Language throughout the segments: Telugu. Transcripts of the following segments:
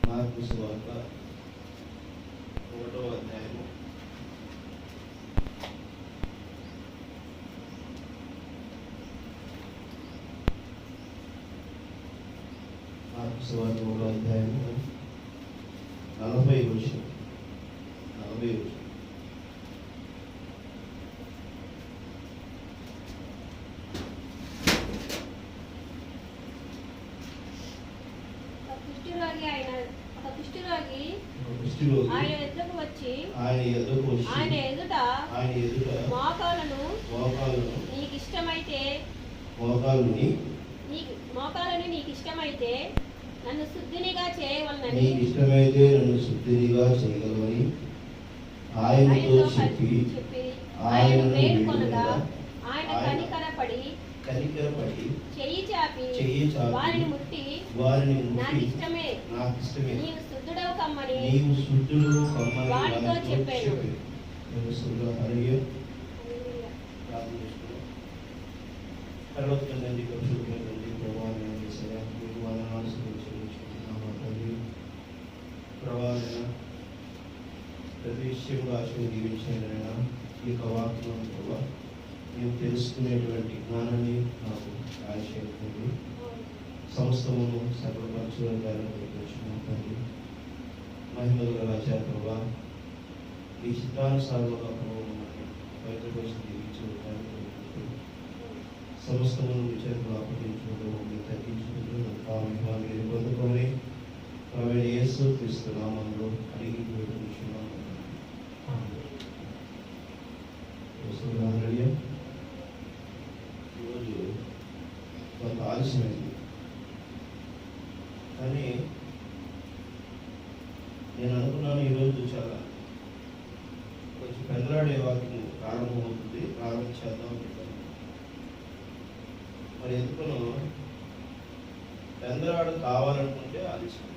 మార్కు సువార్త 1వ అధ్యాయము 1వ అధ్యాయము 40 వచనం. ఆయన ఎదుటకు వచ్చి ఆయన ఎదుట మోకాళ్ళను నీకు ఇష్టమైతే నన్ను శుద్ధినిగా చేయవలనని ఆయనతో చెప్పి ఆయన వేడుకొనగా ఆయన కనికరపడి చెయ్యి చాపి వారిని ముట్టి నాకు ఇష్టమే నీవు శుద్ధుడవు కమ్మని వారితో చెప్పాను. ప్రతి విషయంలో ఆశీర్వదించిన ఈ యొక్క వాక్యం ప్రభావ నేను తెలుసుకునేటువంటి జ్ఞానాన్ని నాకు ఆశీర్వదించండి. సమస్తమును సర్వపరచుకుంటాను మహిమల రాజా ప్రభావ ఈ చిత్తానుసారంగా ప్రభావాన్ని బయటకు దీవించుకుంటాను. సమస్తమును విచారణలు అప్పగించుకుంటూ తగ్గించుకుంటూ మహిమాన్ని పొందుకొని ప్రవీణ యేసు క్రీస్తు నామంలో అడిగి వేడుకుంటున్నాము. ఈరోజు కొంత ఆలస్యమైంది, కానీ నేను అనుకున్నాను ఈరోజు చాలా కొంచెం పెందలాడే వాక్యం ప్రారంభమవుతుంది, ప్రారంభించేద్దాం అనుకుంటాను. మరి ఎందుకనో పెందలాడు కావాలనుకుంటే ఆలస్యం.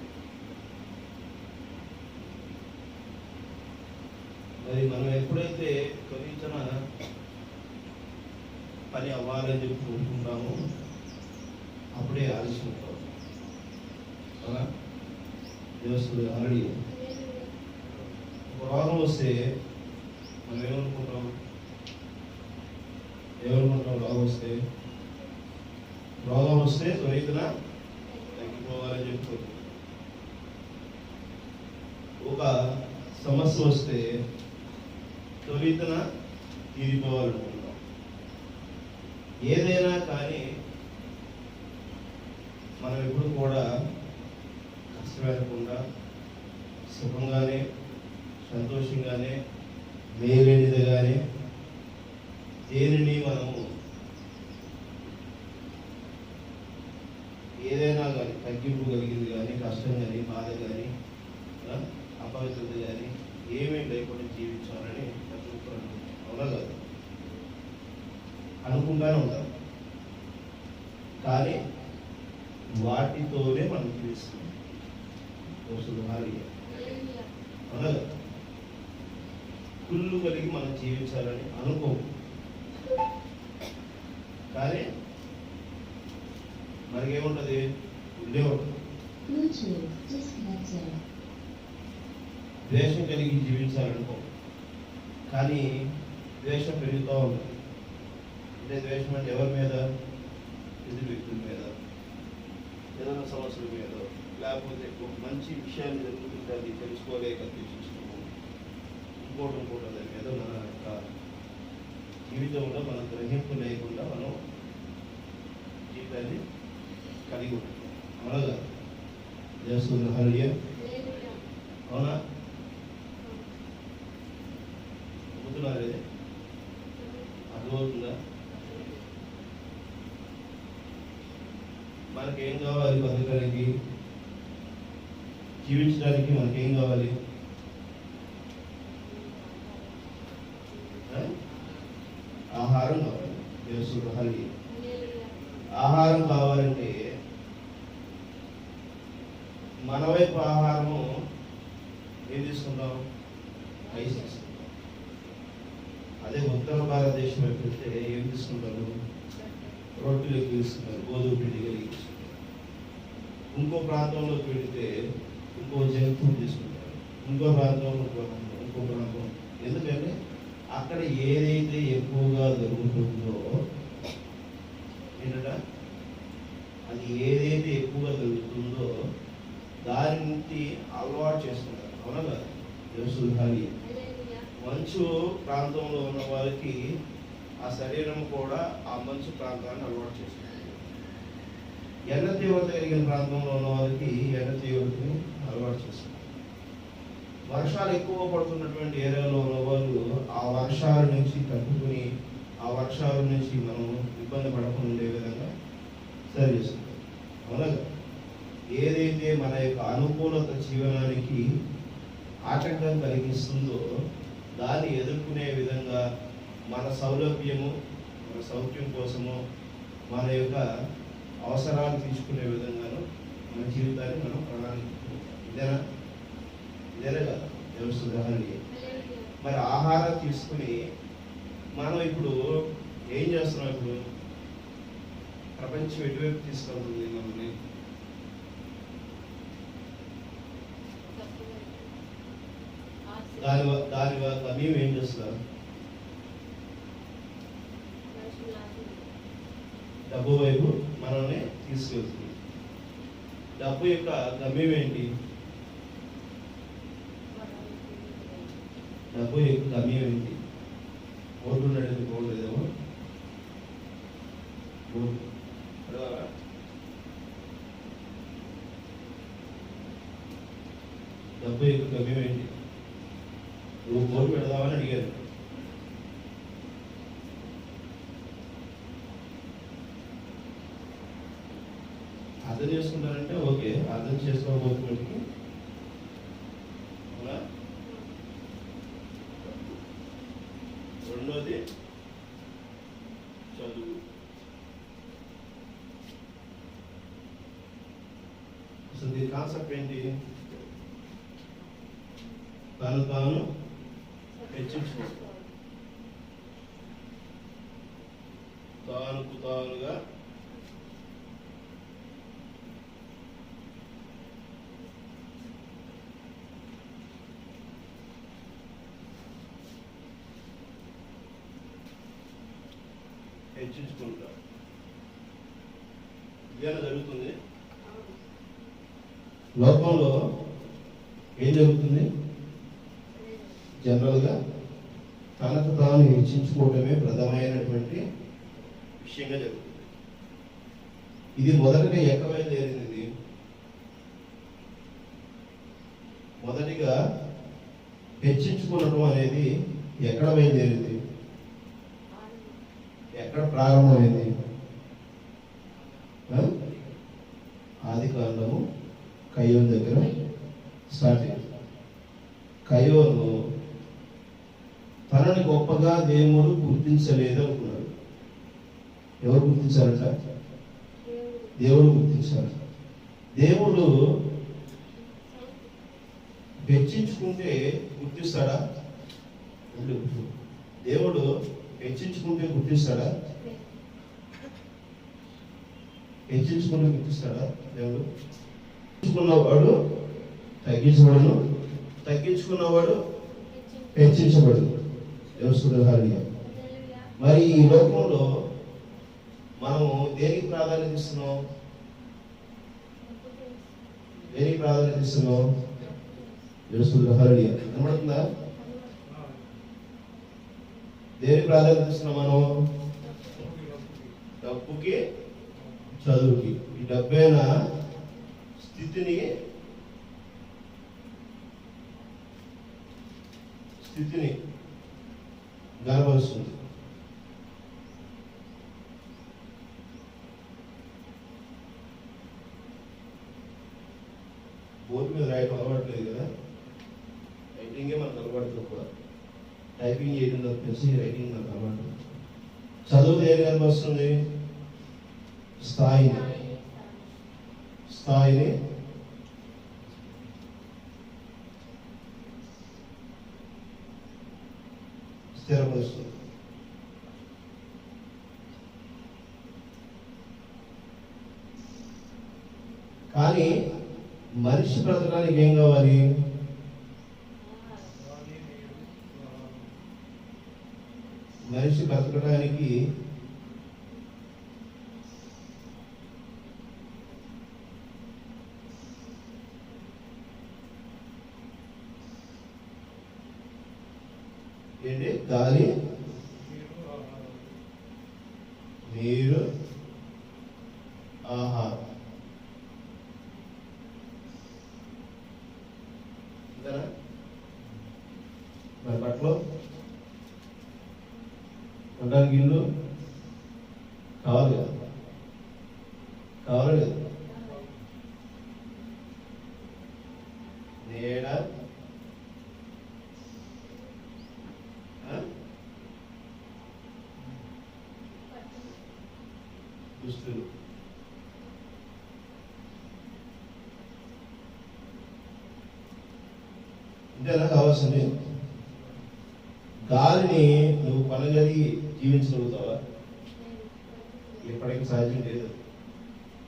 మరి మనం ఎప్పుడైతే తొలగించిన పని అవ్వాలని చెప్పి కోరుకుంటామో అప్పుడే ఆలస్యం అవుతాం. అలా దేవస్తుడు ఆల్రెడీ ఒక రోగం వస్తే మనం ఏమనుకుంటాం? రోగం వస్తే త్వరితన తగ్గిపోవాలని చెప్తాం. ఒక సమస్య వస్తే త్వరితన తీరిపోవాలనుకుంటాం. ఏదైనా కానీ మనం ఎప్పుడు కూడా కష్టపడకుండా సుఖంగానే సంతోషంగానే మేలేనిదిగానే దేనిని మనము ఏదైనా కానీ తగ్గింపు కలిగింది కానీ కష్టం కానీ బాధ కానీ అపవిత్రత కానీ ఏమీ లేకుండా జీవించాలని ప్రతి ఒక్కరు అవునా కాదు అనుకుంటానే ఉంటారు. కానీ వాటితోనే మనం జీవిస్తున్నాం. అవునా కదా? కుళ్ళు కలిగి మనం జీవించాలని అనుకోము, కానీ మనకేముంటది? ఉండే ఉంటుంది. ద్వేషం కలిగి జీవించాలనుకో, కానీ ద్వేషం పెరుగుతూ ఉంటుంది. అంటే ద్వేషం అంటే ఎవరి మీద? ఎదుటి వ్యక్తుల మీద, ఏదైనా సమస్యల మీద, లేకపోతే ఒక మంచి విషయాన్ని జరుగుతుంటే అది తెలుసుకోలేక ద్వేషించడము, ఇంకోటి దాని మీద మన యొక్క జీవితంలో మన గ్రహింపు లేకుండా మనం జీవితాన్ని కలిగి ఉంటాం. అవునా? దేవస్తుడు హల్లెలూయా. అవునా? అదే అర్థమవుతుందా? మనకేం కావాలి? బతకడానికి, జీవించడానికి మనకేం కావాలి? ఆహారం కావాలి. దేవస్తుడు హల్లెలూయా. ఆహారం కావాలంటే మన వైపు ఆహారము ఏం తీసుకుంటాం? రైస్ తీసుకుంటాం. అదే ఉత్తర భారతదేశం పెడితే ఏం తీసుకుంటారు? రొట్టెలు ఎక్కువ తీసుకుంటారు, గోధుమ పిండి కలిగి తీసుకుంటారు. ఇంకో ప్రాంతంలో పెడితే ఇంకో జంతువు తీసుకుంటారు, ఇంకో ప్రాంతం ఇంకో ప్రాంతం. ఎందుకంటే అక్కడ ఏదైతే ఎక్కువగా దొరుకుతుందో ఏంటంటే అది ఏదైతే ఎక్కువగా దొరుకుతుందో దాని నుండి అలవాటు చేసుకుంటారు. అవునా కదా? తెలుసుహాలి మంచు ప్రాంతంలో ఉన్న వారికి ఆ శరీరం కూడా ఆ మంచు ప్రాంతాన్ని అలవాటు చేసుకుంటుంది. ఎండ తీవ్రత కలిగిన ప్రాంతంలో ఉన్న వారికి ఎండ తీవ్రతని అలవాటు చేసుకుంటారు. వర్షాలు ఎక్కువ పడుతున్నటువంటి ఏరియాలో ఉన్న వాళ్ళు ఆ వర్షాల నుంచి తట్టుకుని ఆ వర్షాల నుంచి మనం ఇబ్బంది పడకుండా ఉండే విధంగా సరి చేస్తుంటాం. అవునా? ఏదైతే మన యొక్క అనుకూలత జీవనానికి ఆటంకం కలిగిస్తుందో దాన్ని ఎదుర్కొనే విధంగా మన సౌలభ్యము, మన సౌఖ్యం కోసము, మన యొక్క అవసరాలు తీసుకునే విధంగాను మన జీవితాన్ని మనం ప్రణాళిక ఇదేనా కదా తెలుస్తుంది. మరి ఆహారం తీసుకుని మనం ఇప్పుడు ఏం చేస్తున్నాం? ఇప్పుడు ప్రపంచం ఎటువైపు తీసుకెళ్తుంది మనల్ని? దాని మేము ఏం చేస్తున్నాం? డబ్బు వైపు మనల్ని తీసుకెళ్తుంది. డబ్బు యొక్క గమ్యం ఏంటి? డబ్బు యొక్క గమ్యం ఏంటి? ఓటు ఉండేది ఓటు లేదేమో డబ్బు యొక్క గమ్యం ఏంటి? నువ్వు ఓటు పెడదామని అడిగారు. అర్థం చేసుకుంటారంటే ఓకే, అర్థం చేసుకోకపోతే రెండోది చదువు. అసలు దీని కాన్సెప్ట్ ఏంటి? తాను హెచ్చించుకోవాలి, తానుగా హెచ్చించుకుంటారు. ఇదేనా జరుగుతుంది? లోకంలో ఏం జరుగుతుంది? జనరల్గా తనకు తాను హెచ్చించుకోవడమే ప్రధానమైనటువంటి విషయంగా జరుగుతుంది. ఇది మొదటగా ఎక్కడ బయలుదేరింది? మొదటిగా హెచ్చించుకోవడం అనేది ఎక్కడ బయలుదేరింది? ఎక్కడ ప్రారంభమైంది? ఆది కాండము కయ్యోను దగ్గర స్టార్ట్ అయింది. కయ్యోను తనని గొప్పగా దేవుడు గుర్తించలేదు అనుకున్నాడు. ఎవరు గుర్తించారట? దేవుడు గుర్తించారు. దేవుడు హెచ్చించుకుంటే గుర్తిస్తాడా? దేవుడు హెచ్చించుకుంటే గుర్తిస్తాడా? హెచ్చించుకుంటే గుర్తిస్తాడా? దేవుడు హెచ్చించుకున్నవాడు తగ్గించబడును, తగ్గించుకున్నవాడు హెచ్చించబడు. దేవుడు. మరి ఈ లోకంలో మనము దేనికి ప్రాధాన్యత ఇస్తున్నాం? దేనికి ప్రాధాన్యత ఇస్తున్నాం? కనబడుతుందా? దేనికి ప్రాధాన్యత ఇస్తున్నాం మనం? డబ్బుకి, చదువుకి. ఈ డబ్బైన స్థితిని గర్వస్తుంది. బోర్డు మీద రాయడం అలవాట్లేదు కదా, రైటింగే మనకు అలవాటు తక్కువ. టైపింగ్ చేయడం తప్పించి రైటింగ్ మనకు అలవాటు. చదువు దేని కనిపిస్తుంది? స్థాయిని స్థిరపరుస్తుంది. కానీ మనిషి బ్రతకడానికి ఏం కావాలి? మనిషి బ్రతకడానికి ఏంటి? గాలి, నీరు, ఆహారం. మరి బట్టలు ఉండడానికి ఇల్లు కావాలి కదా, కావాలి కదా. నీడ, దుస్తులు. ఇంతేనా కావాల్సింది? గాలిని నువ్వు కొనగలిగి జీవించగలుగుతావా? ఎప్పటికీ సాధ్యం లేదు.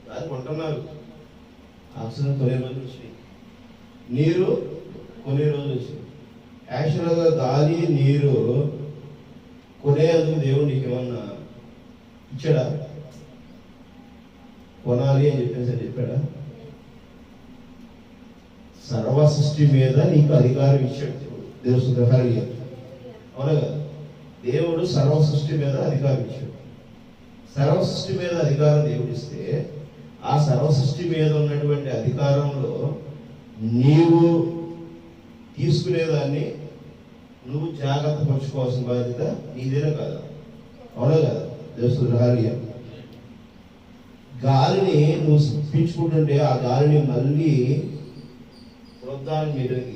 గాలి కొంటున్నారు, ఆక్సిజన్ కొనే రోజులు వచ్చినాయి, నీరు కొనే రోజులు వచ్చినాయి. యాక్చువల్గా గాలి, నీరు కొనేందుకు దేవుడు నీకు ఏమన్నా ఇచ్చాడా? కొనాలి అని చెప్పాడా? సర్వ సృష్టి మీద నీకు అధికారం ఇచ్చాడు దేవుడు. అవునా కదా? దేవుడు సర్వ సృష్టి మీద అధికారం ఇచ్చాడు. సర్వ సృష్టి మీద అధికారం దేవుడు ఇస్తే ఆ సర్వ సృష్టి మీద ఉన్నటువంటి అధికారంలో నీవు తీసుకునేదాన్ని నువ్వు జాగ్రత్త పరచుకోవాల్సిన బాధ్యత నీదేనా కాదా? అవునా కదా? దేవుడు గాలిని నువ్వు పీల్చుకుంటుంటే ఆ గాలిని మళ్ళీ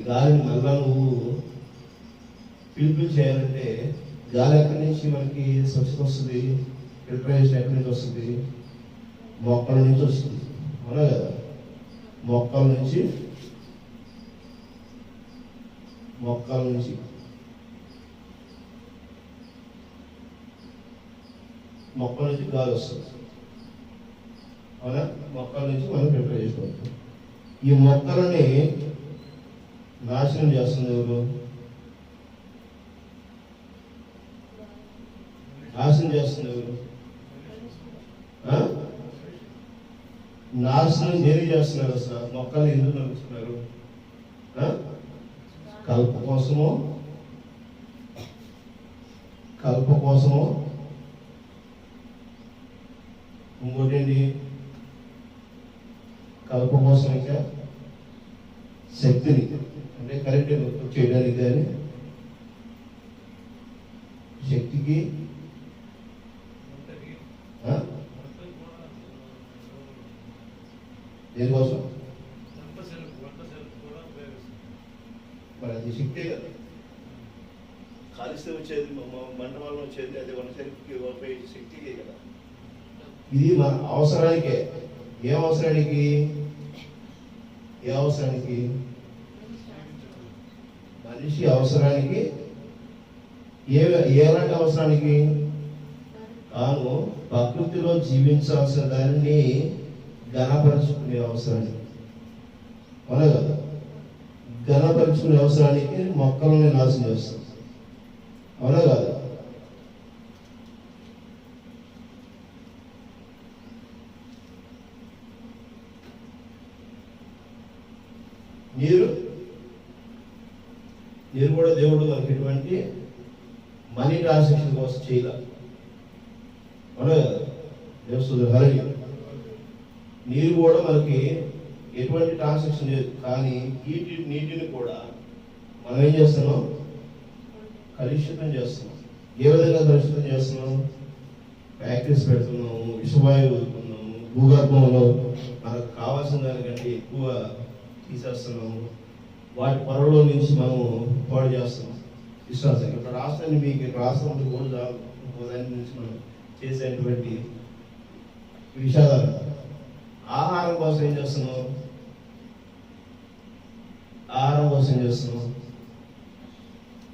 గాలిని మళ్ళా నువ్వు పిలుపులు చేయాలంటే గాలి ఎక్కడి నుంచి మనకి స్వచ్ఛత వస్తుంది? ఫిల్టరేషన్ ఎక్కడి నుంచి వస్తుంది? మొక్కల నుంచి వస్తుంది. అవునా కదా? మొక్కల నుంచి గాలి వస్తుంది. అవునా? మొక్కల నుంచి మనం ప్రిపేర్ చేసుకోవచ్చు. ఈ మొక్కలని నాశనం చేస్తుంది ఎవరు? నాశనం చేస్తుంది ఎవరు? నాశనం దేనికి చేస్తున్నారు అసలు? మొక్కలు ఎందుకు నడుస్తున్నారు? కల్ప కోసమో ఇంకోటేంటి? కల్ప కోసం ఇంకా శక్తిని, అంటే కరెంట్ ఉత్పత్తి చేయడానికి కానీ శక్తికి దేనికోసం? మరి అది శక్తే కదా. కాలిస్తే వచ్చేది, మంట వల్ల వచ్చేది, అది వంటసరికి ఉపయోగించే శక్తికే కదా. ఇది మన అవసరానికే. ఏ అవసరానికి? మనిషి అవసరానికి. ఎలాంటి అవసరానికి? తాను ప్రకృతిలో జీవించాల్సిన దానిని ఘనపరుచుకునే అవసరానికి. అవునా కదా? ఘనపరుచుకునే అవసరానికి మొక్కలని నాశనం చేస్తాం. అవునా కదా? నీరు కూడా దేవుడు మనకి ఎటువంటి మనీ ట్రాన్సాక్షన్ కోసం చేయాలి. అవునా కదా? దేవుడు నీరు కూడా మనకి ఎటువంటి ట్రాన్సాక్షన్ లేదు. కానీ నీటిని కూడా మనం ఏం చేస్తున్నాం? కలుషితం చేస్తున్నాం. ఏ విధంగా కలుషితం చేస్తున్నాం? ఫ్యాక్టరీస్ పెడుతున్నాము, విషవాయువు వదులుతున్నాము, భూగర్భంలో మనకు కావాల్సిన దానికంటే ఎక్కువ తీసేస్తున్నాము, వాటి పొరలో నుంచి మనము పాడు చేస్తున్నాం. విశ్వాసం ఇక్కడ రాష్ట్రాన్ని మీకు రాష్ట్రం కూడా దాని నుంచి మనం చేసేటువంటి విషాదాలు. ఆహారం కోసం ఏం చేస్తున్నాం?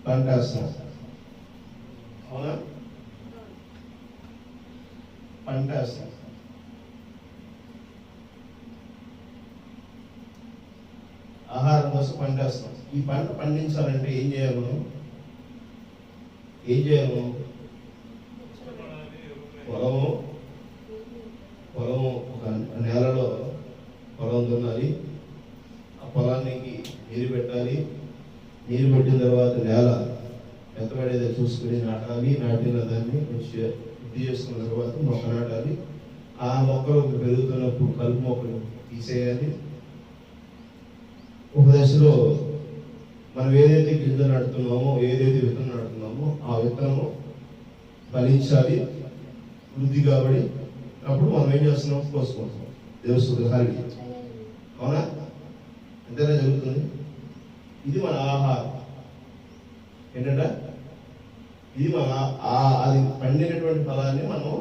పంట వేస్తున్నాం. అవునా? పంట వేస్తాం. ఆహారం కోసం పంటేస్తాం. ఈ పంట పండించాలంటే ఏం చేయాలి మనం? పొలము ఒక నేలలో పొలం దున్నాలి. ఆ పొలానికి నీరు పెట్టాలి. నీరు పెట్టిన తర్వాత నేల మెత్తబడేది చూసుకుని నాటాలి. నాటిన దాన్ని మంచిగా వృద్ధి చేసుకున్న తర్వాత మొక్క నాటాలి. ఆ మొక్కలు పెరుగుతున్నప్పుడు కలుపు మొక్కలు తీసేయాలి. ఒక దశలో మనం ఏదైతే గింజ నాటుతున్నామో, ఏదైతే విత్తనం నాటుతున్నామో ఆ విత్తనము ఫలించాలి, వృద్ధి కాబట్టి అప్పుడు మనం ఏం చేస్తున్నాం? కోసుకుంటాం. దేవస్థానం అవునా? ఎంతైనా జరుగుతుంది. ఇది మన ఆహారం. ఏంటంటే ఇది మన అది పండినటువంటి ఫలాన్ని మనం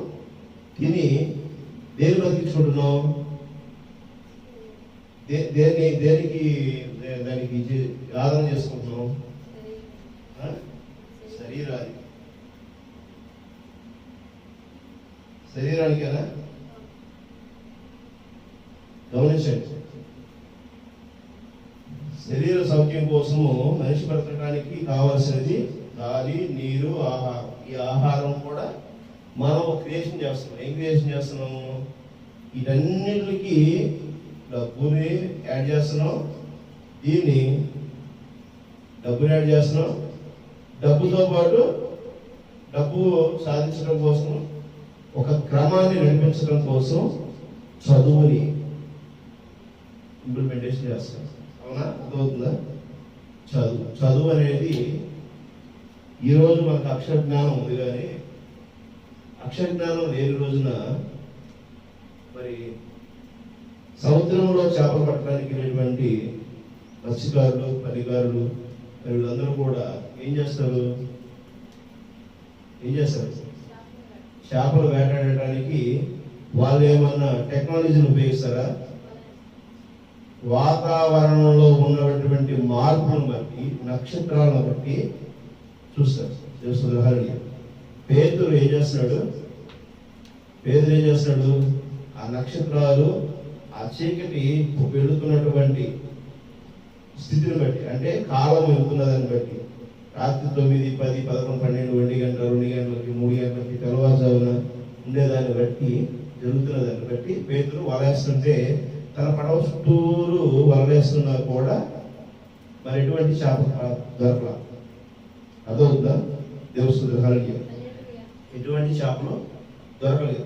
తిని దేని బతికించుకుంటున్నాం? దేనికి దానికి ఆదరణ చేసుకుంటున్నాం? శరీరానికేనా? గమనించండి. శరీర సౌఖ్యం కోసము మనిషి బ్రతకడానికి కావాల్సినది గాలి, నీరు, ఆహారం. ఈ ఆహారం కూడా మనం క్రియేషన్ చేస్తున్నాం. ఏం క్రియేషన్ చేస్తున్నాము? వీటన్నిటికి డబ్బుని యాడ్ చేస్తున్నాం. డబ్బుని యాడ్ చేస్తున్నాం. డబ్బుతో పాటు డబ్బు సాధించడం కోసం, ఒక క్రమాన్ని నడిపించడం కోసం చదువుని ఇంప్లిమెంటేషన్ చేస్తాం. అవునా? అర్థమవుతుందా? చదువు అనేది ఈరోజు మనకు అక్షర జ్ఞానం ఉంది, కానీ అక్షర జ్ఞానం లేని రోజున మరి సముద్రంలో చేపలు పట్టడానికి వెళ్ళేటువంటి మత్స్యకారులు, పనికారులు మరి వీళ్ళందరూ కూడా ఏం చేస్తారు? చేపలు వేటాడటానికి వాళ్ళు ఏమన్నా టెక్నాలజీని ఉపయోగిస్తారా? వాతావరణంలో ఉన్నటువంటి మార్పులను బట్టి, నక్షత్రాలను బట్టి చూస్తారు. పేతురు ఏం చేస్తున్నాడు? ఆ నక్షత్రాలు ఆ చీకటి వెళుతున్నటువంటి స్థితిని బట్టి, అంటే కాలం వెళ్తున్నదాన్ని బట్టి, రాత్రి 9, 10, 11, 12, 1 గంట, 2 గంటలకి, 3 గంటలకి తెల్లవారుజామున ఉండేదాన్ని బట్టి, జరుగుతున్నదాన్ని బట్టి పేతురు వలేస్తుంటే తన పడవ చుట్టూరు వలవేస్తున్నా కూడా మరి ఎటువంటి చేప దొరకల. అదవుతుందా? దేవస్థానం ఎటువంటి చేపలు దొరకలేదు.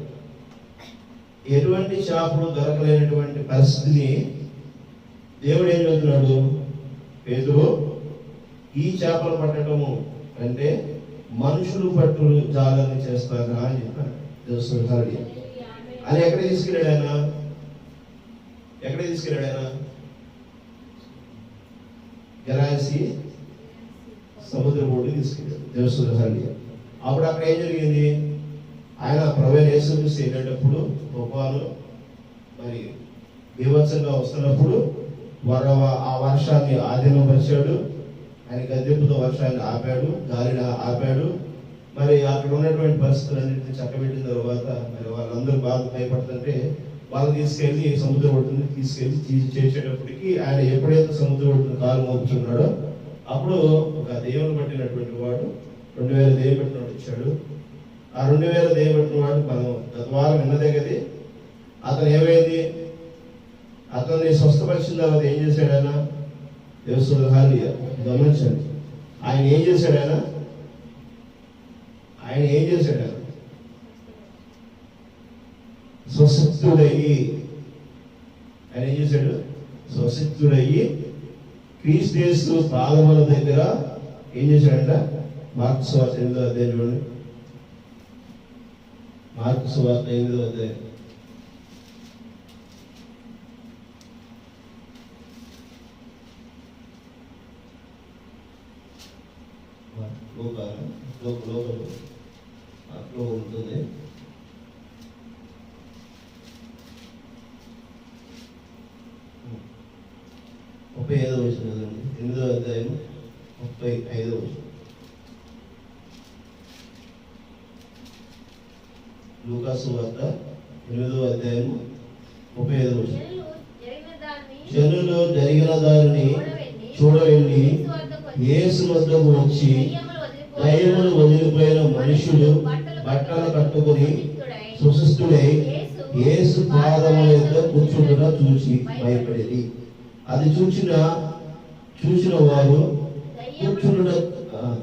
ఎటువంటి చేపలు దొరకలేనటువంటి పరిస్థితిని దేవుడు ఏం చెబుతున్నాడు? పేతురు, ఈ చేపలు పట్టడము అంటే మనుషులు పట్టులు జాలని చేస్తారా అని చెప్పారు. దేవస్థానం అని ఎక్కడ తీసుకెళ్ళాడు ఆయన? గెరాసి సముద్ర బోర్డు తీసుకెళ్ళాడు దేవస్థానం. అప్పుడు అక్కడ ఏం జరిగింది? ఆయన ప్రవేశ యేసుక్రీస్తు వెళ్ళేటప్పుడు తుఫాను మరి బీభత్సంగా వస్తున్నప్పుడు ఆ వర్షాన్ని ఆధీనపరిచాడు. ఆయన గద్దెంపుతో వర్షాన్ని ఆపాడు, గాలిని ఆపాడు. మరి అక్కడ ఉన్నటువంటి పరిస్థితులన్నింటినీ చక్కబెట్టిన తర్వాత మరి వాళ్ళందరూ బాగా భయపడుతుంటే వాళ్ళు తీసుకెళ్లి సముద్ర ఒడ్డుని చేసేటప్పటికి ఆయన ఎప్పుడైతే సముద్ర ఒడ్డును కాలు మోపుతున్నాడో అప్పుడు ఒక దేవుని పట్టినటువంటి వాడు 2000 దెయ్యం పట్టిన వాడు వచ్చాడు. ఆ 2000 దెయ్యం పట్టిన వాడు మనం గత వారం విన్నదగ్గది. అతను ఏమైంది? అతన్ని స్వస్థపరిచిన తర్వాత ఏం చేశాడు ఆయన? దేవస్థానం గమనించండి. ఆయన ఏం చేశాడు? స్వశక్తుడయ్యి ఆయన ఏం చేశాడు? స్వశక్తుడయ్యి క్రీస్తు పాదముల దగ్గర ఏం చేశాడంట? మార్కు సువార్త 8వ అధ్యాయం చూడండి. మార్కు సువార్త 8వ అధ్యాయం. లోకలు ఉంటుంది. 35వ వచనం చదవండి. 8వ అధ్యాయం 35వ వచనం. లూకా సువార్త 8వ అధ్యాయం 35వ వచనం. జనులు జరిగిన దానిని చూడవెళ్ళి యేసు వద్దకు వచ్చి దయ్యములు వదిలిపోయిన మనుషుడు బట్టలు కట్టుకుని సుశిష్టుడై యేసు పాదముల యొద్ద కూర్చుండుట చూసి భయపడేది. అది చూసిన వారు కూర్చుండుట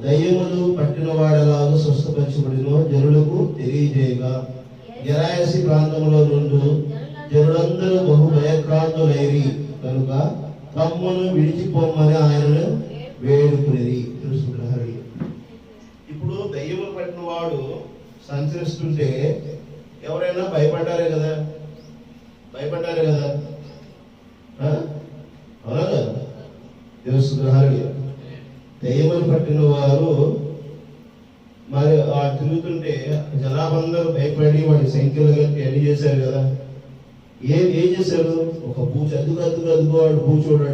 దయ్యములు పట్టిన వాడలాగా స్వస్థపరచబడినో జనులకు తెలియజేయగా గెరాయసి ప్రాంతంలో నుండి జనులందరూ బహు భయక్రాంతులైరి కనుక తమ్మును విడిచిపోమని ఆయనను వేడుకునేది. తెలుసుకుంటారు. ఇప్పుడు దయ్యములు పట్టిన వాడు సంచరిస్తుంటే ఎవరైనా భయపడ్డారే కదా, అవునా కదా? తెలుసుకుంటారు. దయ్యములు పట్టిన వారు మరి తిరుగుతుంటే జనాభందరూ భయపడి వాడి సంఖ్యలు ఎన్ని చేశారు కదా. ఏం చేశారు? ఒక పూచ అద్దుకు వాడు కూర్చోడు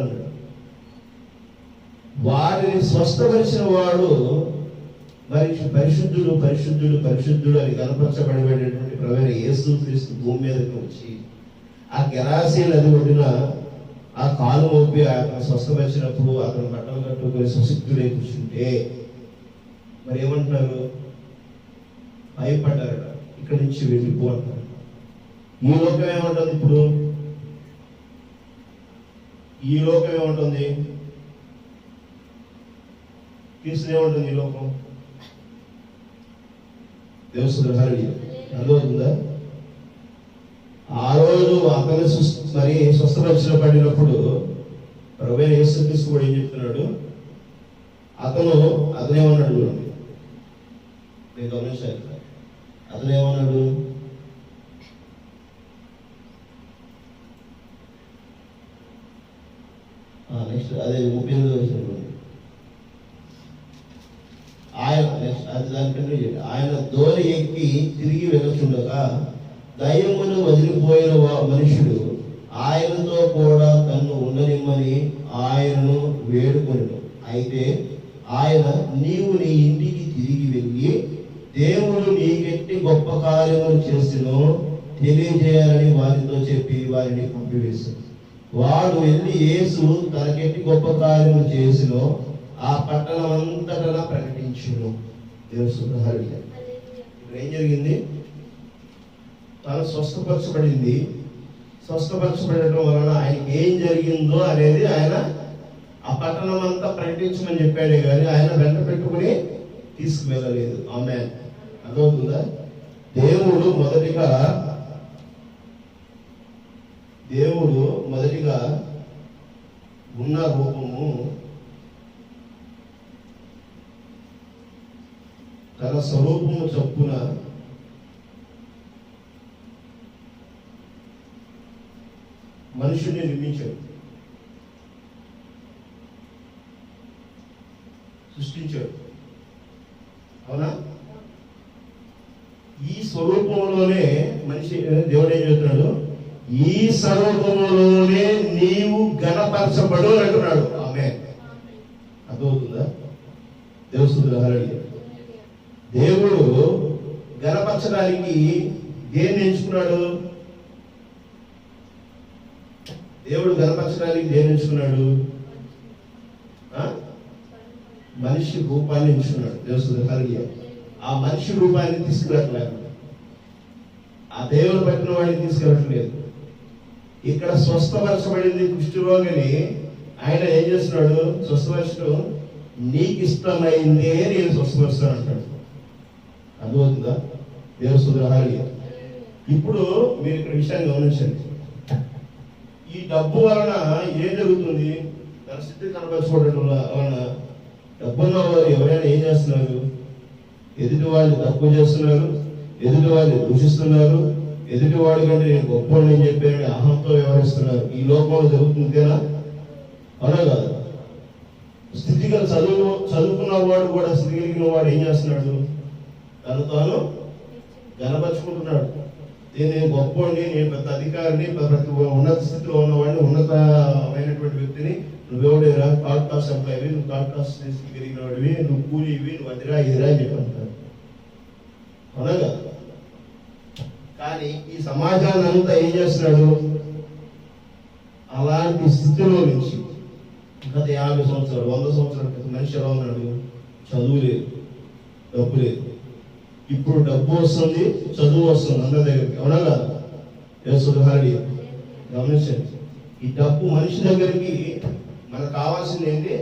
అన్నాడు. వారిని స్వస్థపరిచిన వాడు మరి పరిశుద్ధుడు అని కనపరచబడినటువంటి ప్రభువైన యేసుక్రీస్తు భూమి మీదకి వచ్చి ఆ గెరాసీ నది ఒడ్డున ఆ కాలు మోపి అతను స్వస్థపరిచినప్పుడు అతను బట్టలు కట్టుకుని సుశక్తుడై కూర్చుంటే మరి ఏమంటున్నారు? భయపడ్డారట. ఇక్కడి నుంచి వెళ్ళిపో అంటారు. ఈ లోకం ఏమంటుంది? ఇప్పుడు ఈ లోకం ఏమంటుంది? క్రీస్తు ఏమంటుంది? ఈ లోకం దేవుడు అర్థమవుతుందా? ఆ రోజు అతను మరి స్వస్థపరిచినప్పుడు ప్రభువైన యేసుక్రీస్తు కూడా ఏం చెప్తున్నాడు? అతనేమన్నాడు చూడండి, నేను గమనించాను. అతనేమన్నాడు? నెక్స్ట్ అదే 38వ వచనంలో ఆయన దోణి ఎక్కి తిరిగి వెళ్తుండగా దయ్యములు వదిలిపోయిన మనుషుడు ఆయనతో కూడా తన్ను ఉండనిమ్మని ఆయనను వేడుకొనెను. అయితే ఆయన, నీవు నీ ఇంటికి తిరిగి వెళ్ళి దేవుడు నీకెట్టి గొప్ప కార్యములు చేసినో తెలియజేయాలని వారితో చెప్పి వారిని పంపివేశాడు. వాడు వెళ్ళి యేసు తనకెట్టి గొప్ప కార్యములు చేసినో ఆ పట్టణం అంతటా ప్రకటించును. ఇప్పుడు ఏం జరిగింది? తను స్వస్థపరచబడటం వలన ఆయనకి ఏం జరిగిందో అనేది ఆయన ఆ పట్టణం అంతా ప్రకటించమని చెప్పాడే కానీ ఆయన వెంట పెట్టుకుని తీసుకువెళ్ళలేదు. ఆమె అర్థమవుతుందా? దేవుడు మొదటిగా ఉన్న రూపము తన స్వరూపము చొప్పున మనుషుడిని నిర్మించాడు, సృష్టించాడు. అవునా? ఈ స్వరూపంలోనే మనిషి దేవుడు ఏం చెప్తున్నాడు? ఈ స్వరూపంలోనే నీవు ఘనపరచబడు అంటున్నాడు. ఆమె అర్థమవుతుందా? దేవుడు ఘనపరచడానికి దేన్ని ఎంచుకున్నాడు? మనిషి రూపాన్ని ఎంచుకున్నాడు. దేవుడు ఆ మనిషి రూపాన్ని తీసుకురావట్లేదు, ఆ దేవుడు పట్టిన వాడిని తీసుకురావట్లేదు. ఇక్కడ స్వస్థపరచబడింది కుష్ఠరోగిని ఆయన ఏం చేస్తున్నాడు? స్వస్థపరచడం నీకు ఇష్టమైందే నేను స్వస్థపరుస్తాను అంటాడు. అర్థమవుతుందా? దేవుడు ఇప్పుడు మీరు ఇక్కడ విషయాన్ని గమనించండి. ఈ డబ్బు వలన ఏం జరుగుతుంది? తన స్థితి కనపరచుకోవడం వలన డబ్బున్న వారు ఎవరైనా ఏం చేస్తున్నారు? ఎదుటి వాళ్ళు తక్కువ చేస్తున్నారు, ఎదుటి వాళ్ళు దూషిస్తున్నారు, ఎదుటి వాడి కంటే నేను గొప్పని చెప్పారని అహంతో వ్యవహరిస్తున్నారు. ఈ లోకంలో జరుగుతుందేనా? అవునా కాదు? స్థితిగా చదువుకున్న వాడు కూడా స్థితి కలిగిన వాడు ఏం చేస్తున్నాడు? తను తాను గనపరుచుకుంటున్నాడు. నేను గొప్పని, నేను పెద్ద అధికారిని, ప్రతి ఉన్నత స్థితిలో ఉన్నవాడిని, ఉన్నతమైనటువంటి వ్యక్తిని, నువ్వెవడేరా? థర్డ్ క్లాస్ ఎంప్లాయీ, నువ్వు థర్డ్ క్లాస్ కలిగిన వాడివి, నువ్వు కూలివి, నువ్వు అదిరా ఇదిరా అని చెప్పంటారు. అవునగా? కానీ ఈ సమాజాన్ని అంతా ఏం చేస్తున్నాడు? అలాంటి స్థితిలో నుంచి గత 50 సంవత్సరాలు 100 సంవత్సరాల క్రితం మనిషి ఎలా ఉన్నాడు? చదువు లేదు, డబ్బు లేదు. ఇప్పుడు డబ్బు వస్తుంది, చదువు వస్తుంది అందరి దగ్గరికి, అవునా కదా? గమనించండి, ఈ డబ్బు మనిషి దగ్గరికి మనకు కావాల్సింది ఏంటి?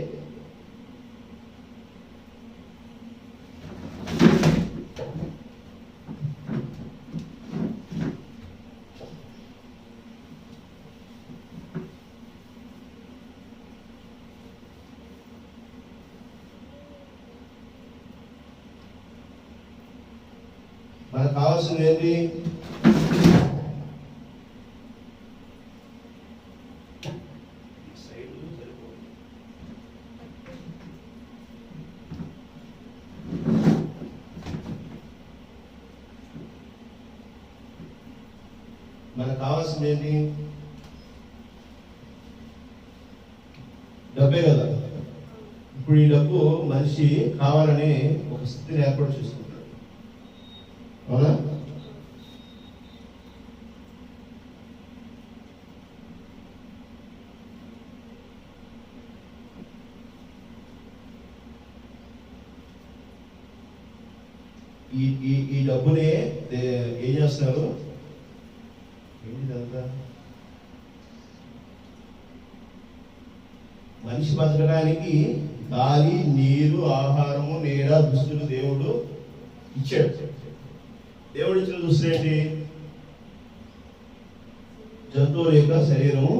మనకు కావాల్సింది ఏంటి? మనకు కావాల్సింది ఏంటి? డబ్బే కదా. ఇప్పుడు ఈ డబ్బు మనిషి కావాలని ఒక స్థితిని ఏర్పాటు చేసుకుంటాడు, అవునా? ఈ డబ్బుని ఏం చేస్తున్నారు? ఏంటిదంతా? మనిషి బతకడానికి గాలి, నీరు, ఆహారము, నీడ, దుస్తులు దేవుడు ఇచ్చాడు. దేవుడు ఇచ్చిన దుస్తులు ఏంటి? జంతువుల యొక్క శరీరము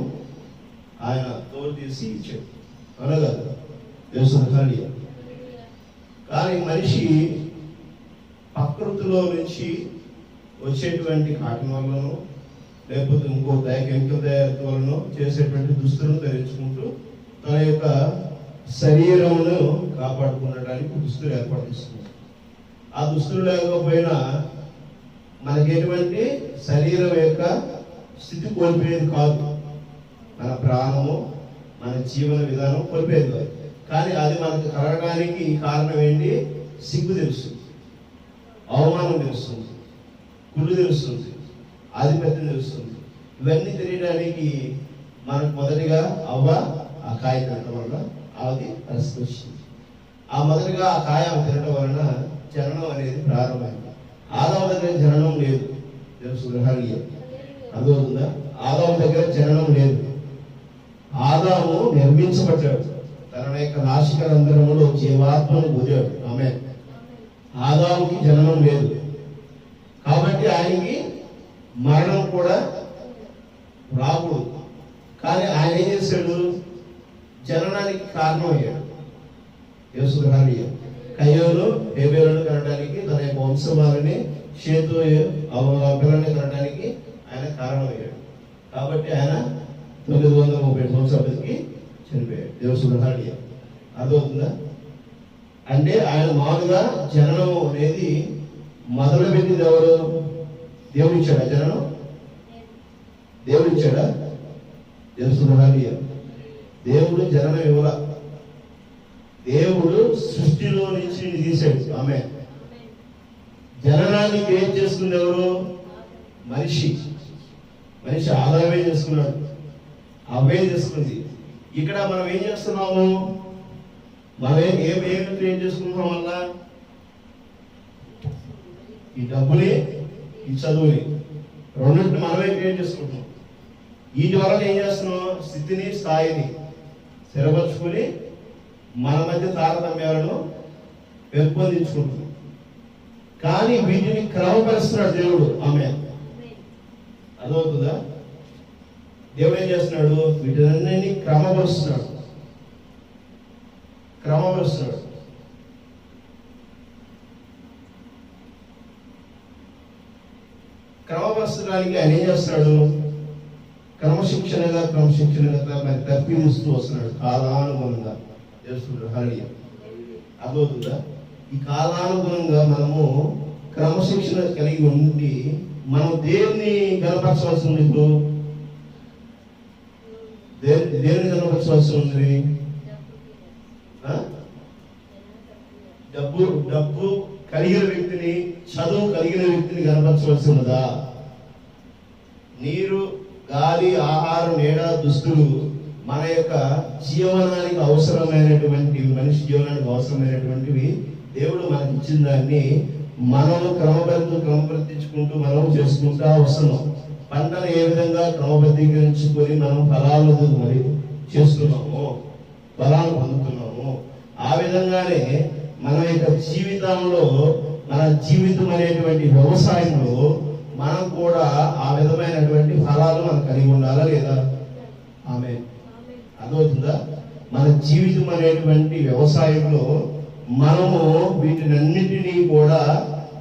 ఆయన తోలు తీసి ఇచ్చాడు, అనగా దేవస్థానం. కానీ మనిషి ప్రకృతిలో నుంచి వచ్చేటువంటి కాటన్ వలన లేకపోతే ఇంకో కెమికల్ తయారీ వలన చేసేటువంటి దుస్తులను ధరించుకుంటూ తన యొక్క శరీరమును కాపాడుకునడానికి దుస్తులు ఏర్పాటు చేస్తున్నారు. ఆ దుస్తులు లేకపోయినా మనకి ఎటువంటి శరీరం యొక్క స్థితి కోల్పోయేది కాదు, మన ప్రాణము, మన జీవన విధానం కోల్పోయేది కాదు. కానీ అది మనకు కలగడానికి కారణం ఏంటి? సిగ్గు తెలుస్తుంది, అవమానం తెలుస్తుంది, కుళ్ళు తెలుస్తుంది, ఆధిపత్యం తెలుస్తుంది. ఇవన్నీ తెలియడానికి మనకు మొదటిగా అవ్వ ఆ కాయ తినడం వల్ల అది పరిస్థితి వచ్చింది. ఆ మొదటిగా ఆ కాయ తినడం వలన జననం అనేది ప్రారంభమైంది. ఆదాము దగ్గర జననం లేదు, తెలుసు గ్రహాలు అర్థమవుతుందా? ఆదాము దగ్గర జననం లేదు. ఆదాము నిర్మించబడ్డాడు, తన యొక్క నాసిక రంధ్రములో జీవాత్మను పొందాడు. ఆమె ఆదాముకి జననం లేదు కాబట్టి ఆయనకి మరణం కూడా రాకూడదు. కానీ ఆయన ఏం చేశాడు? జననానికి కారణం అయ్యాడు. కయ్యోను హేబేలును కనడానికి, తన యొక్క వంశవారిని షేతు పిల్లల్ని కనడానికి ఆయన కారణమయ్యాడు. కాబట్టి ఆయన 930 సంవత్సరాలకి చనిపోయాడు. దేవసుబ్రహ్మణ్య అర్థమవుతుందా? అంటే ఆయన మామూలుగా జననం అనేది మొదలు పెట్టింది ఎవరు? దేవుడు ఇచ్చాడా జననం? దేవుడు ఇచ్చాడా? దేవసుబ్రహ్మణ్య దేవుడు జననం ఇవ్వలా. దేవుడు సృష్టిలో నుంచి తీసాడు. ఆమె జననానికి ఏం చేసుకుంది ఎవరు? మనిషి. మనిషి ఆదాయమే చేసుకున్నాడు, అవే చేసుకుంది. ఇక్కడ మనం ఏం చేస్తున్నాము? మనం ఏం చేసుకుంటున్నాం వల్ల? ఈ డబ్బుని, ఈ చదువుని, రెండింటిని మనమే క్రియేట్ చేసుకుంటున్నాం. వీటి వల్ల ఏం చేస్తున్నాం? స్థితిని, స్థాయిని స్థిరపరచుకుని మన మధ్య తారతమ్యాలను పెంపొందించుకుంటున్నాం. కానీ వీటిని క్రమపరుస్తున్నాడు దేవుడు. ఆమె అర్థమవుతుందా? దేవుడు ఏం చేస్తున్నాడు? వీటిని క్రమపరుస్తున్నాడు. క్రమపరచడానికి ఆయన ఏం చేస్తున్నాడు? క్రమశిక్షణగా మరి తర్పీదిస్తూ వస్తున్నాడు కాలానుగుణంగా. అర్థమవుతుందా? ఈ కాలానుగుణంగా మనము క్రమశిక్షణ కలిగి ఉండి మనం దేన్ని కనపరచవలసి ఉంది? ఇప్పుడు దేన్ని కనపరచవలసి ఉంది? డబ్బు కలిగిన వ్యక్తిని, చదువు కలిగిన వ్యక్తిని కనపరచవలసి ఉన్నదా? నీరు గాలి, ఆహారం, నీడ, దుస్తులు మన యొక్క జీవనానికి అవసరమైనటువంటి, మనిషి జీవనానికి అవసరమైనటువంటివి దేవుడు మనకి ఇచ్చిన దాన్ని మనము క్రమబద్ధీకరించుకుంటూ మనం చేసుకుంటా వస్తున్నాం. పంటను ఏ విధంగా క్రమబద్ధీకరించుకొని మనం ఫలాలు మరి చేస్తున్నాము, ఫలాలు పొందుతున్నాము, ఆ విధంగానే మన యొక్క జీవితంలో, మన జీవితం అనేటువంటి వ్యవసాయంలో మనం కూడా ఆ విధమైనటువంటి ఫలాలు మనం కలిగి ఉండాలా లేదా? ఆమేన్. అర్థమవుతుందా? మన జీవితం అనేటువంటి వ్యవసాయంలో మనము వీటినన్నిటినీ కూడా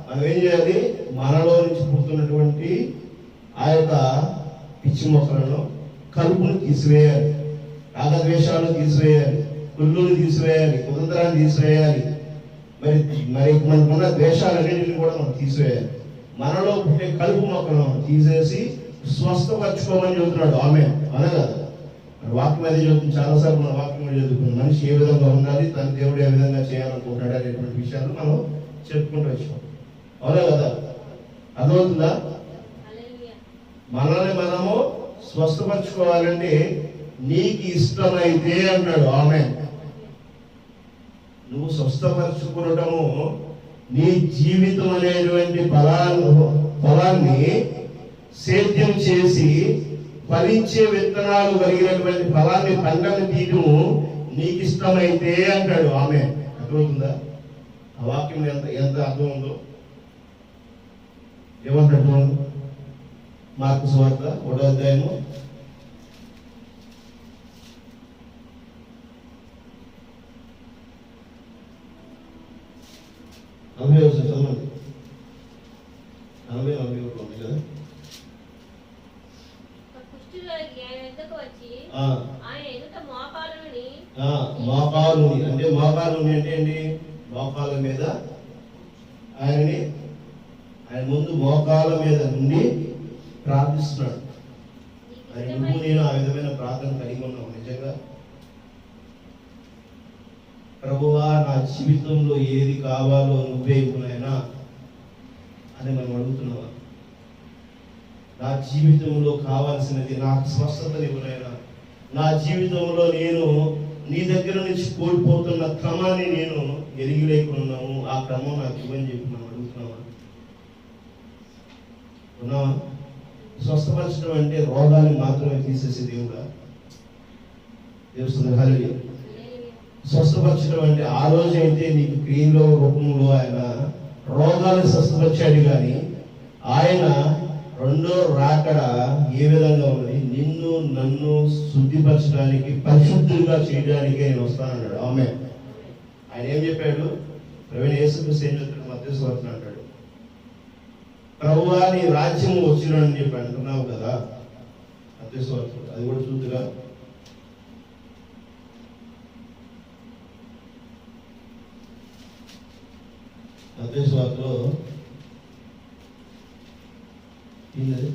మనం ఏం చేయాలి? మనలో నుంచి పుడుతున్నటువంటి ఆ యొక్క పిచ్చి మొక్కలను, కలుపును తీసివేయాలి, రాగద్వేషాలను తీసివేయాలి, కుళ్ళును తీసివేయాలి, కుతంత్రాన్ని తీసివేయాలి, మరి మనకున్న ద్వేషాలన్నింటినీ కూడా మనం తీసివేయాలి. మనలో పుట్టే కలుపు మొక్కలను తీసేసి స్వస్థపరచుకోమని చెబుతున్నాడు. ఆమేన్. అనే కదా వాక్యం మీద చదువుతుంది. చాలాసార్లు మన వాక్యం మీద చదువుకున్నాం. మనిషి ఏ విధంగా ఉండాలి, తన దేవుడు ఏ విధంగా చేయాలనుకుంటున్నాడు అనేటువంటి విషయాలు మనం చెప్పుకుంటూ వచ్చాం. అవునా కదా? అర్థమవుతుందా? మనల్ని మనము స్వస్థపరచుకోవాలంటే నీకు ఇష్టమైతే అన్నాడు. ఆమేన్. నువ్వు స్వస్థపరచుకోవటము నీ జీవితం అనేటువంటి ఫలాన్ని సేద్యం చేసి ఫలించే విత్తనాలు కలిగినటువంటి ఫలాన్ని, పంటను తీయటము నీకు ఇష్టమైతే అంటాడు. ఆమేన్. అర్థమవుతుందా? ఆ వాక్యం ఎంత అర్థం ఉందో. ఏమంటాడు? మార్కు సువార్త 1వ అధ్యాయము 40వ వచనం చదవండి. 40 ఉంది కదా. మోకాలుని అంటే ఏంటి? మోకాల మీద ఆయన ముందు మోకాల మీద నుండి ప్రార్థిస్తున్నాడు. మరి నువ్వు నేను ఆ విధమైన ప్రార్థన కలిగి ఉన్నావు నిజంగా? ప్రభువా, నా జీవితంలో ఏది కావాలో నువ్వే ఇవ్వునైనా అని మనం అడుగుతున్నావా? నా జీవితంలో కావాల్సినది నాకు స్వస్థతని ఇవ్వునైనా, నా జీవితంలో నేను నీ దగ్గర నుంచి కోల్పోతున్న క్రమాన్ని నేను ఎరిగి లేకున్నాము, ఆ క్రమం నాకు ఇవ్వని చెప్పి మనం అడుగుతున్నావా? ఉన్నావా? స్వస్థపరచడం అంటే రోగాన్ని మాత్రమే తీసేసి దేవుడా? తెలుస్తుంది. హల్లెలూయా. స్వస్థపరచడం అంటే ఆ రోజు అయితే నీకు క్రియలో రూపంలో ఆయన రోగాలను స్వస్థపరిచాడు, కానీ ఆయన రెండో రాకడ ఏ విధంగా ఉన్నది? నిన్ను నన్ను శుద్ధిపరచడానికి, పరిశుద్ధులుగా చేయడానికి ఆయన వస్తానన్నాడు. ఆమేన్. ఆయన ఏం చెప్పాడు? ప్రభువైన యేసుక్రీస్తు ఏం చెప్తాడు? మత్తయి సువార్త అంటాడు, ప్రభువా నీ రాజ్యం వచ్చినని చెప్పి అంటున్నావు కదా. మత్తయి సువార్త అది కూడా చూద్దుగా. మత్తయి సువార్తలో ఏంటది?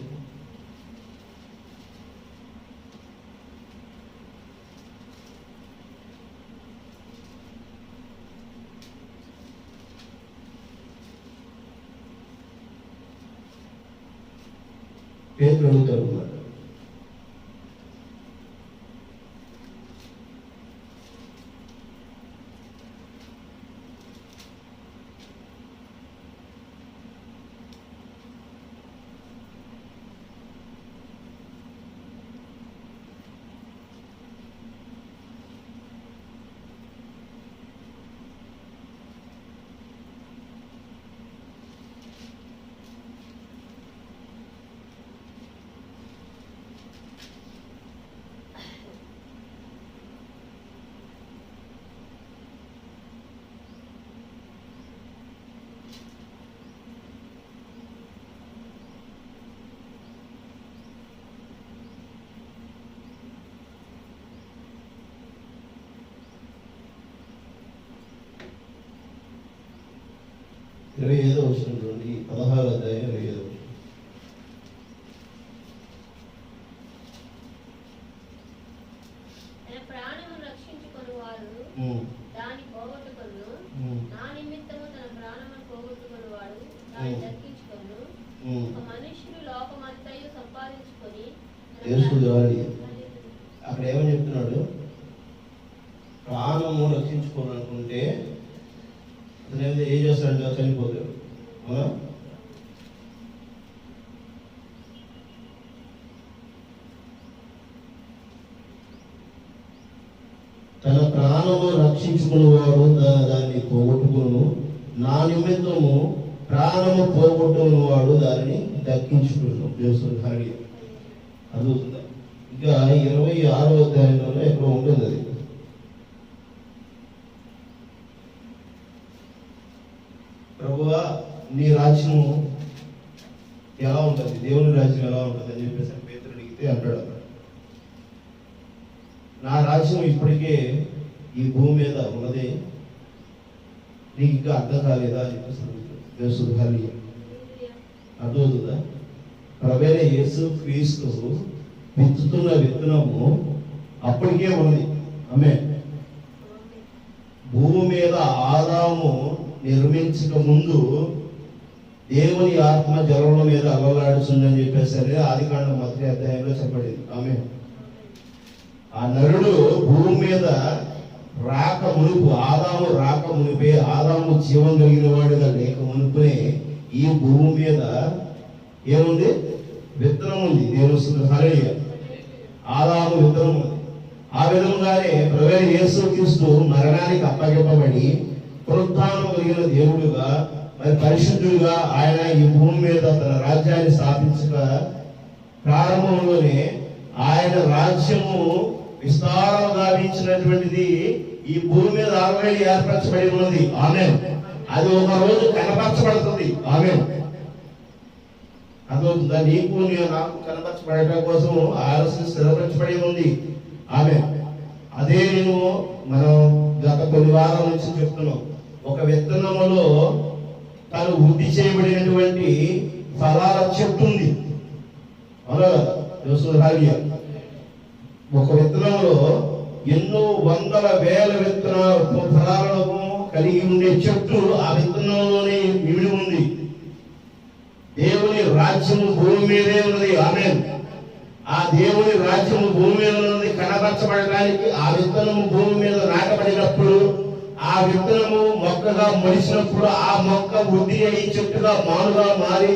పేతురు అడుగుతారు అన్నమాట. ఇరవై 25వ వచనం చూడండి. 16వ అధ్యాయం 25వ వచనం. తన ప్రాణమును రక్షించుకొనువాడు దాని పోగొట్టుకొను, నా నిమిత్తము తన ప్రాణమును పోగొట్టుకొనువాడు దాన్ని దక్కించుకొను. ఒక మనుష్యుడు లోకమంతయు సంపాదించుకొని తన తెలుసుకుని అక్కడ ఏమని చెప్తున్నాడు? ప్రాణము రక్షించుకోవాలనుకుంటే అతను ఏం చేస్తాడంటే చనిపోతాడు. అవునా? తన ప్రాణము రక్షించుకునేవాడు దాన్ని పోగొట్టుకును, నా నిమిత్తము ప్రాణము పోగొట్టుకునేవాడు దానిని దక్కించుకును. దేవుని హరి అదుగుతుందా? ఇంకా 26వ అధ్యాయంలో ఎక్కడ ఉంటుంది అది. ప్రభువా నీ రాజ్యం ఎలా ఉంటుంది, దేవుని రాజ్యం ఎలా ఉంటుంది అని చెప్పేసి పేతురు అడిగితే అంటాడు, నా రాజ్యం ఇప్పటికే ఈ భూమి మీద ఉన్నది, నీకు ఇంకా అర్థం కాలేదా అని చెప్పేసి అర్థమవుతుందా? ప్రభువైన యేసు క్రీస్తు విత్తుతున్న విత్తనము అప్పటికే ఉన్నది. ఆమె భూమి మీద ఆదాము నిర్మించక ముందు దేవుని ఆత్మ జలముల మీద అలలాడుతుందని చెప్పేసరి ఆదికాండం 1వ అధ్యాయంలో చెప్పబడింది. ఆమె ఆ నరుడు భూమి మీద రాక మునుపు, ఆదాము రాక మునిపే, ఆదాము జీవం కలిగిన వాడుగా లేక మునుపునే ఈ భూమి మీద ఏముంది? విత్తనం ఉంది. దేవుని హల్లెలూయా. ఆదాము విత్తనం ఉంది. ఆ విధంగానే ప్రభువైన యేసు క్రీస్తు మరణానికి అప్పగింపబడి పునరుత్థానం కలిగిన దేవుడుగా, మరి పరిశుద్ధుడుగా ఆయన ఈ భూమి మీద తన రాజ్యాన్ని స్థాపించక ప్రారంభంలోనే ఆయన రాజ్యము విస్తారం గావించినటువంటిది ఈ భూమి మీద ఆల్రెడీ ఏర్పరచబడి ఉన్నది. ఆమేన్. అది ఒక రోజు కనపరచబడుతుంది. ఆమేన్. అదవుతుందా? నీకు నాకు కనపరచబడటం కోసం ఆలస్యం స్థిరపరచబడి ఉంది. ఆమేన్. అదే నేను మనం గత కొన్ని వారాల నుంచి చెప్తున్నాం. ఒక విత్తనములో తను వృద్ధి చేయబడినటువంటి ఫలాల చెట్టు ఉంది. అవునా? ఒక విత్తనంలో ఎన్నో వందల వేల విత్తన ఫలాలను కలిగి ఉండే చెట్టు ఆ విత్తనంలోనే నిమిడి ఉంది. దేవుని రాజ్యము భూమి మీదే ఉన్నది. ఆమేన్. ఆ దేవుని రాజ్యము భూమి మీద ఉన్నది. కనపరచబడడానికి ఆ విత్తనము భూమి మీద నాటబడినప్పుడు, ఆ విత్తనము మొక్కగా మొలిచినప్పుడు, ఆ మొక్క వృద్ధి అయ్యి చెట్టుగా మానుగా మారి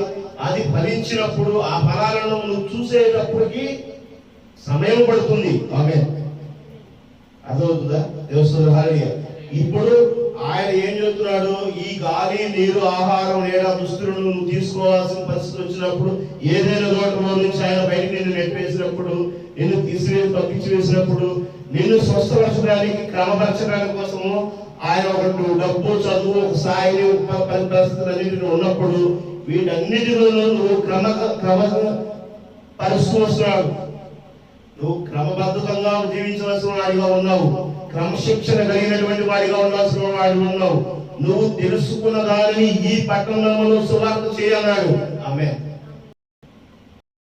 అది ఫలించినప్పుడు, ఆ ఫలాలను నువ్వు చూసేటప్పటికి సమయం పడుతుంది. ఆమేన్. అదవుతుందా? దేవుని హల్లెలూయా. ఇప్పుడు ఆయన ఏం చెప్తున్నాడు? ఈ గాలి, నీరు, ఆహారం, నీడ, దుస్తులను నువ్వు తీసుకోవాల్సిన పరిస్థితి వచ్చినప్పుడు, ఏదైనా చోటలో నుంచి ఆయన బయటకు నిన్ను నెట్టివేసినప్పుడు, నిన్ను తీసివేసి పంపించి వేసినప్పుడు, నిన్ను స్వస్థపరచడానికి, క్రమపరచడానికి కోసము ఆయన ఒక డబ్బు, చదువు, ఒక స్థాయిని, పరిస్థితులన్నింటినీ ఉన్నప్పుడు వీటన్నిటిలోనూ నువ్వు పరుస్తూ వస్తున్నాడు. నువ్వు క్రమబద్ధంగా జీవించవలసిన వాడిగా ఉన్నావు. క్రమశిక్షణ కలిగినటువంటి వాడిగా ఉండాల్సిన వాడిగా ఉన్నావు. నువ్వు తెలుసుకున్న దానిని ఈ పట్టణంలో సువార్త చేయన్నాడు. ఆమేన్.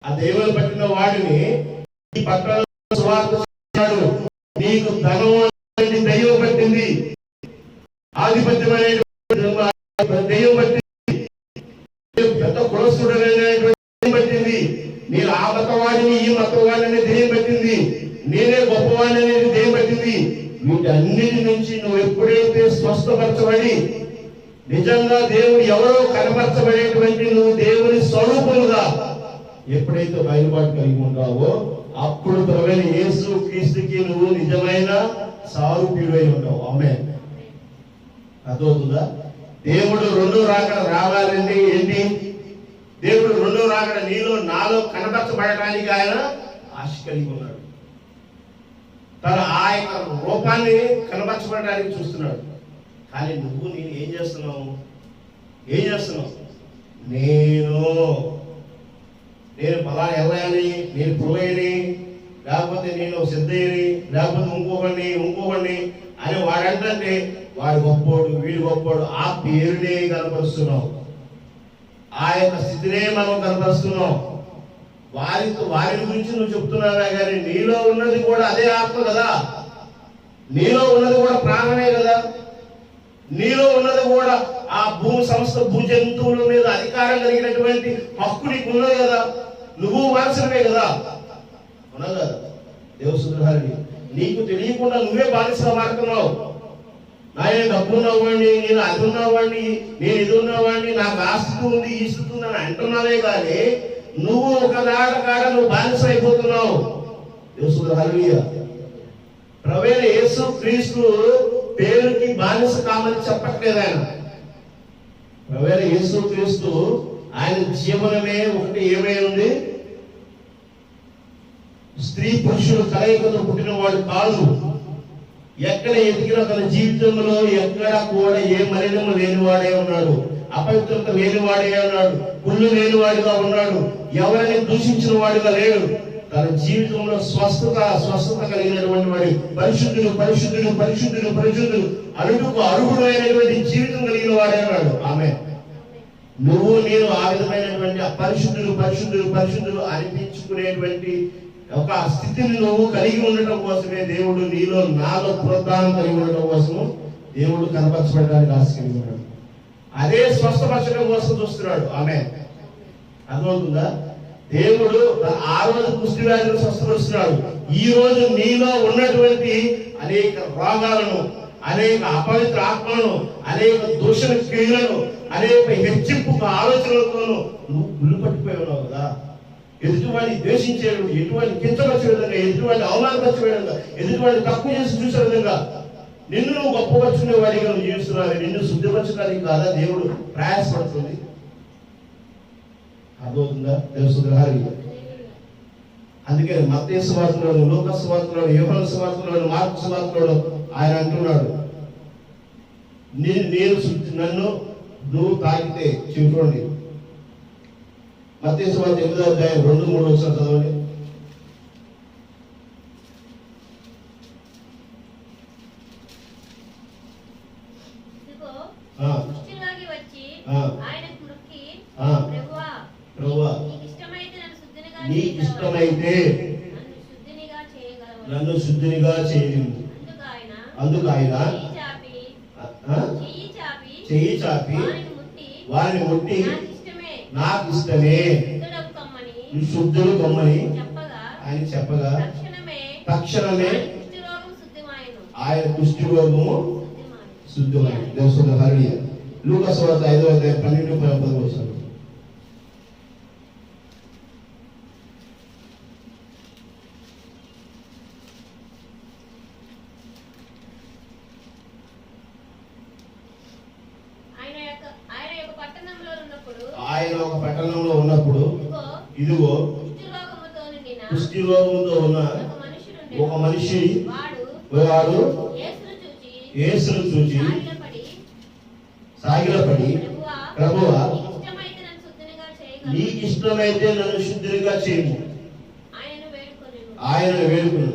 ఆ దేవుని పట్టిన వాడిని ఈ పట్టణంలో సువార్త చేశాడు. నీకు ధనం అనేది దైవం పట్టింది, ఆధిపత్యం అనేటువంటి దైవం పట్టింది, పెద్ద కులస్తుడు అనేటువంటి పట్టింది. నేను ఆ మతవాడిని, ఈ మతవాడిని దెయ్యం పట్టింది, నేనే గొప్పవాడిని అనేది దెయ్యం పట్టింది. వీటన్నిటి నుంచి నువ్వు ఎప్పుడైతే స్వస్థపరచబడి నిజంగా దేవుడు ఎవరో కనపరచబడేటువంటి నువ్వు దేవుని స్వరూపముగా ఎప్పుడైతే బయలుపాటు కలిగి ఉంటావో అప్పుడు ప్రభువైన యేసు క్రీస్తుకి నువ్వు నిజమైన సారూప్యుడై ఉంటావు. ఆమేన్. అర్థమవుతుందా? దేవుడు రెండో రాకడ రావాలండి. ఏంటి? దేవుడు రెండో రాకడ నీలో నాలో కనపరచబడటానికి ఆయన ఆశ కలిగి ఉన్నాడు. తన ఆయన రూపాన్ని కనపరచబడడానికి చూస్తున్నాడు. కానీ నువ్వు నేను ఏం చేస్తున్నావు? నేను పలానా ఎల్లయని, నేను పుల్లయ్యని, లేకపోతే నేను సిద్ధయ్యని, లేకపోతే ఇంకోకండి అని వాడంటే వాడు గొప్పోడు, వీడు గొప్పోడు, ఆ పేరునే కనపరుస్తున్నావు. ఆ యొక్క స్థితినే మనం కనపరుస్తున్నాం. వారి గురించి నువ్వు చెప్తున్నావే కానీ నీలో ఉన్నది కూడా అదే ఆత్మ కదా, నీలో ఉన్నది కూడా ప్రాణమే కదా, నీలో ఉన్నది కూడా ఆ సమస్త భూ జంతువుల మీద అధికారం కలిగినటువంటి హక్కు నీకు ఉన్నది కదా, నువ్వు వారసులే కదా. అవునా కదా? దేవసుధారిణి, నీకు తెలియకుండా నువ్వే బానిసగా మారుతున్నావు. నేను డబ్బు ఉన్నవాడిని, నేను అది ఉన్నవాడిని, నేను ఇది ఉన్నవాడిని, నాకు ఆ స్థితి ఉంది, ఈ స్థితి ఉంది అని అంటున్నావే కానీ నువ్వు ఒక కాడ నువ్వు బానిస అయిపోతున్నావు. దేవసుధారిణి, ప్రభువైన యేసు క్రీస్తు పేరుకి బానిస కామని చెప్పట్లేదు ఆయన. ప్రభువైన యేసు క్రీస్తు ఆయన జీవనమే ఒకటి ఏమై ఉంది, స్త్రీ పురుషులు కలయికతో పుట్టినవాడు కాదు. ఎక్కడ ఎదిగిన తన జీవితంలో ఎక్కడ కూడా ఏ మలినము లేనివాడే ఉన్నాడు, అపవిత్రత లేనివాడే ఉన్నాడు, కుళ్ళు లేనివాడిగా ఉన్నాడు, ఎవరిని దూషించిన వాడిగా లేడు. తన జీవితంలో స్వస్థత కలిగినటువంటి వాడి పరిశుద్ధుడు పరిశుద్ధుడు పరిశుద్ధుడు పరిశుద్ధుడు అడుగుకు అర్హుడు అయినటువంటి జీవితం కలిగిన వాడే ఉన్నాడు. ఆమె నువ్వు నేను ఆ విధమైనటువంటి పరిశుద్ధుడు పరిశుద్ధుడు పరిశుద్ధుడు అనిపించుకునేటువంటి ఒక స్థితిని నువ్వు కలిగి ఉండటం కోసమే దేవుడు నీలో నాలో ప్రోత్సాహం కలిగి ఉండటం కోసము దేవుడు కనపరచబడడానికి ఆశ కలిగి ఉన్నాడు. అదే స్వస్థపరచడం కోసం చూస్తున్నాడు. ఆమె అర్థమవుతుందా? దేవుడు ఆ రోజు కుష్టి వ్యాధులను స్వస్థపరుస్తున్నాడు. ఈ రోజు నీలో ఉన్నటువంటి అనేక రోగాలను, అనేక అపవిత్ర ఆత్మలను, అనేక దూషణ క్రియలను, అనేక హెచ్చింపు ఆలోచనలతోనూ నువ్వు గుళ్ళు పట్టిపోయి ఉన్నావు కదా. ఎదుటివాడిని ద్వేషించే, ఎటువంటి కించపరిచే విధంగా, ఎదుటివాడిని అవమానపరిచే విధంగా, ఎదుటివాడిని తక్కువ చేసి చూసే విధంగా నిన్ను నువ్వు గొప్పపరుచుకునే వాడిగా నువ్వు జీవిస్తున్నావు. నిన్ను శుద్ధిపరచడానికి కాదా దేవుడు ప్రయాసపడుతుంది. అర్థమవుతుందా? తెలుసుద్రహారి. అందుకే మత్తయి సువార్తలోను, లూకా సువార్తలోను, యోహాను సువార్తలోను, మార్కు సువార్తలోను ఆయన అంటున్నాడు, నన్ను నువ్వు తాకితే చూడండి. మత్తయి సువార్త 8వ అధ్యాయం 2-3 వచనాలు చదవండి. నీకు ఇష్టమైతే నన్ను శుద్ధినిగా చేయను. అందుకు ఆయన చెయ్యి చాపి వారిని ముట్టి నాకు ఇష్టమే శుద్ధుడు కమ్మని ఆయన చెప్పగా తక్షణమే ఆయన కుష్టి రోగము శుద్ధమైంది. దేవసుధారిణి. లూకా సువార్త 5వ అధ్యాయం 12-13 వచనాలు. ఆయన ఒక పట్టణంలో ఉన్నప్పుడు ఇదిగో కుష్టి రోగంతో ఉన్న ఒక మనిషి వాడు యేసును చూచి సాగిలపడి, ప్రభువా నీకు ఇష్టమైతే నన్ను శుద్ధిగా చేయము ఆయన వేడుకును.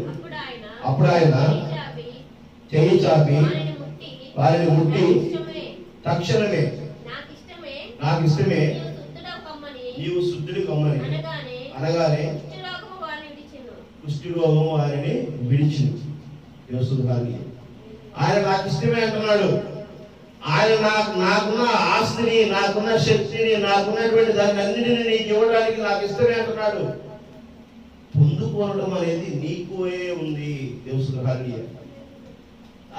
అప్పుడు ఆయన చెయ్యి చాపి వారిని ముట్టి తక్షణమే నాకు ఇష్టమే నీవు శుద్ధుడు కమ్మని అనగానే కుష్టి రోగం వారిని విడిచింది. ఆయన నాకు ఇష్టమే అంటున్నాడు. ఆయన నాకున్న ఆస్తిని, నాకున్న శక్తిని, నాకున్నటువంటి దాన్ని అన్నిటిని నీకు ఇవ్వడానికి నాకు ఇష్టమే అంటున్నాడు. పొందుకోవడం అనేది నీకే ఉంది. దేవసుధారిణి,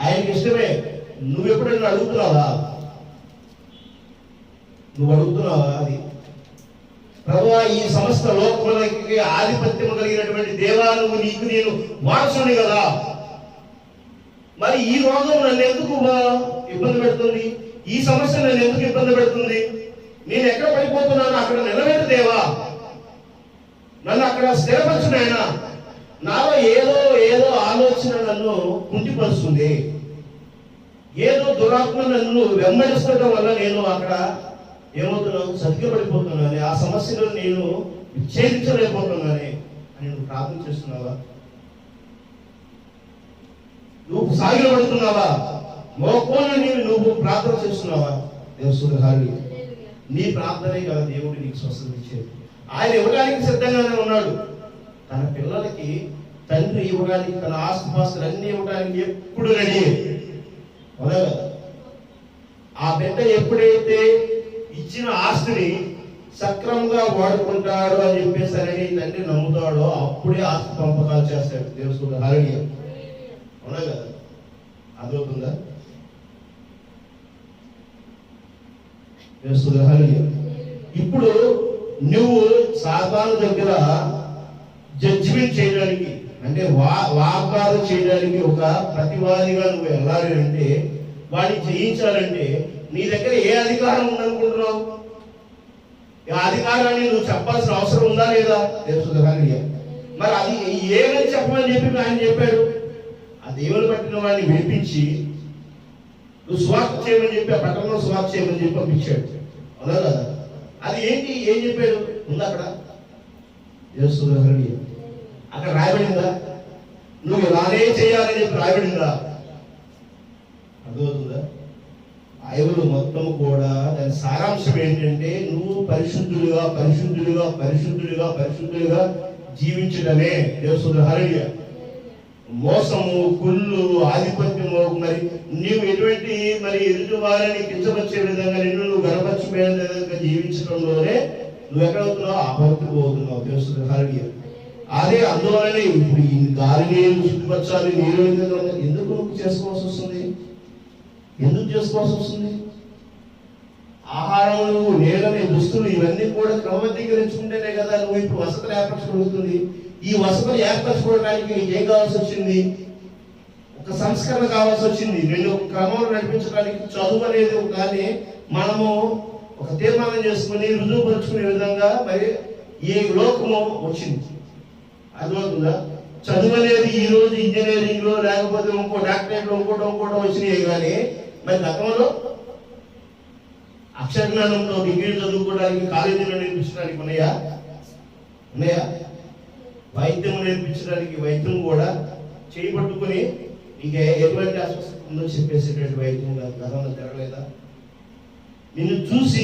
ఆయనకి ఇష్టమే. నువ్వు ఎప్పుడైనా అడుగుతున్నావా? నువ్వు అడుగుతున్నావా? అది ప్రభువా ఈ సమస్త లోకములకి ఆధిపత్యం కలిగినటువంటి దేవా, నువ్వు నీకు నేను వారసుని కదా, మరి ఈ రోగం నన్ను ఎందుకు ఇబ్బంది పెడుతుంది? ఈ సమస్య నన్ను ఎందుకు ఇబ్బంది పెడుతుంది? నేను ఎక్కడ పడిపోతున్నాను అక్కడ నిలబెట్టు దేవా, నన్ను అక్కడ స్థిరపరచునైనా. నాలో ఏదో ఆలోచన నన్ను కుంటిపరుస్తుంది, ఏదో దురాత్మ నన్ను వెంబడిస్తుండటం వల్ల నేను అక్కడ ఏమవుతున్నాను, సతికిపడిపోతున్నాను, ఆ సమస్యను నేను విచ్ఛేదించలేకపోతున్నానే అని నువ్వు ప్రార్థన చేస్తున్నావా? నువ్వు సాగిలపడుతున్నావా? మోకోని నువ్వు ప్రార్థన చేస్తున్నావా? దేవసుధారిణి, నీ ప్రార్థనే కదా దేవుడు నీకు స్వస్థత ఇచ్చేది. ఆయన ఇవ్వడానికి సిద్ధంగానే ఉన్నాడు. తన పిల్లలకి తండ్రి ఇవ్వడానికి, తన ఆస్తిపాస్తులు అన్ని ఇవ్వడానికి ఎప్పుడు రెడీ. అవునా? ఆ బిడ్డ ఎప్పుడైతే ఇచ్చిన ఆస్తిని సక్రమంగా వాడుకుంటాడు అని చెప్పేసి అని తండ్రి నమ్ముతాడో అప్పుడే ఆస్తి పంపకాలు చేస్తాడు దేవుడు. హల్లెలూయా. అవునా కదా? అదవుతుందా? దేవుడు. హల్లెలూయా. ఇప్పుడు నువ్వు సాతాను దగ్గర జడ్జిమెంట్ చేయడానికి అంటే వాగ్దానం చేయడానికి ఒక ప్రతివాదిగా నువ్వు వెళ్ళాలి అంటే, వాడిని జయించాలంటే నీ దగ్గర ఏ అధికారం ఉందనుకుంటున్నావు? ఆ అధికారాన్ని నువ్వు చెప్పాల్సిన అవసరం ఉందా లేదా? తెలుసు. మరి అది ఏమని చెప్పమని చెప్పి ఆయన చెప్పాడు. ఆ దేవుని పట్టిన వాడిని విడిపించి నువ్వు సువార్త చేయమని చెప్పి ఆ పట్టణంలో సువార్త చేయమని చెప్పి పంపించాడు. అవునా కదా? అది ఏంటి? ఏం చెప్పాడు? ఉంది అక్కడ. తెలుసు. అక్కడ రాయబడిందా? నువ్వు ఇలానే చేయాలని చెప్పి రాయబడిందా? అర్థమవుతుందా? బైబిల్ మొత్తం కూడా దాని సారాంశం ఏంటంటే నువ్వు పరిశుద్ధులుగా పరిశుద్ధులుగా పరిశుద్ధులుగా పరిశుద్ధులుగా జీవించడమే. దేవుడు. హల్లెలూయా. మోసము, కుళ్ళు, ఆధిపత్యము, మరి నీవు ఎటువంటి మరి ఎదుటి వారిని కించపరిచే విధంగా నువ్వు గణపరిచే విధంగా జీవించడంలోనే నువ్వు ఎక్కడవుతున్నావు? అపవిత్రం పోతున్నావు. దేవుడు. హల్లెలూయా. అదే అందువలనే ఇప్పుడు ఈ గాలిని శుద్ధిపరచాలి, నీరు ఎందుకు నువ్వు చేసుకోవాల్సి వస్తుంది? ఎందుకు చేసుకోవాల్సి వస్తుంది? ఆహారములు, నేలని, దుస్తులు ఇవన్నీ కూడా క్రమబద్ధీకరించుకుంటేనే కదా నువ్వు ఇప్పుడు వసతులు ఏర్పరచుకోగలుగుతుంది. ఈ వసతులు ఏర్పరచుకోవడానికి నీకు ఏం కావాల్సి వచ్చింది? ఒక సంస్కరణ కావాల్సి వచ్చింది. నేను ఒక క్రమంలో నడిపించడానికి చదువు అనేది కానీ మనము ఒక తీర్మానం చేసుకుని రుజువుపరుచుకునే విధంగా మరి ఈ లోకము వచ్చింది. అర్థమవుతుందా? చదువు అనేది ఈ రోజు ఇంజనీరింగ్ లో లేకపోతే ఇంకో డాక్టరేట్ లో ఇంకోటి వచ్చినాయి. కానీ మరి గతంలో అక్షర జ్ఞానంలో డిగ్రీ చదువుకోవడానికి కాలేజీలో నేర్పించడానికి ఉన్నాయా? వైద్యం నేర్పించడానికి వైద్యం కూడా చేయబట్టుకుని నీకు ఎటువంటి అస్వస్థత ఉందో చెప్పేసేటువంటి వైద్యం గతంలో జరగలేదా? నిన్ను చూసి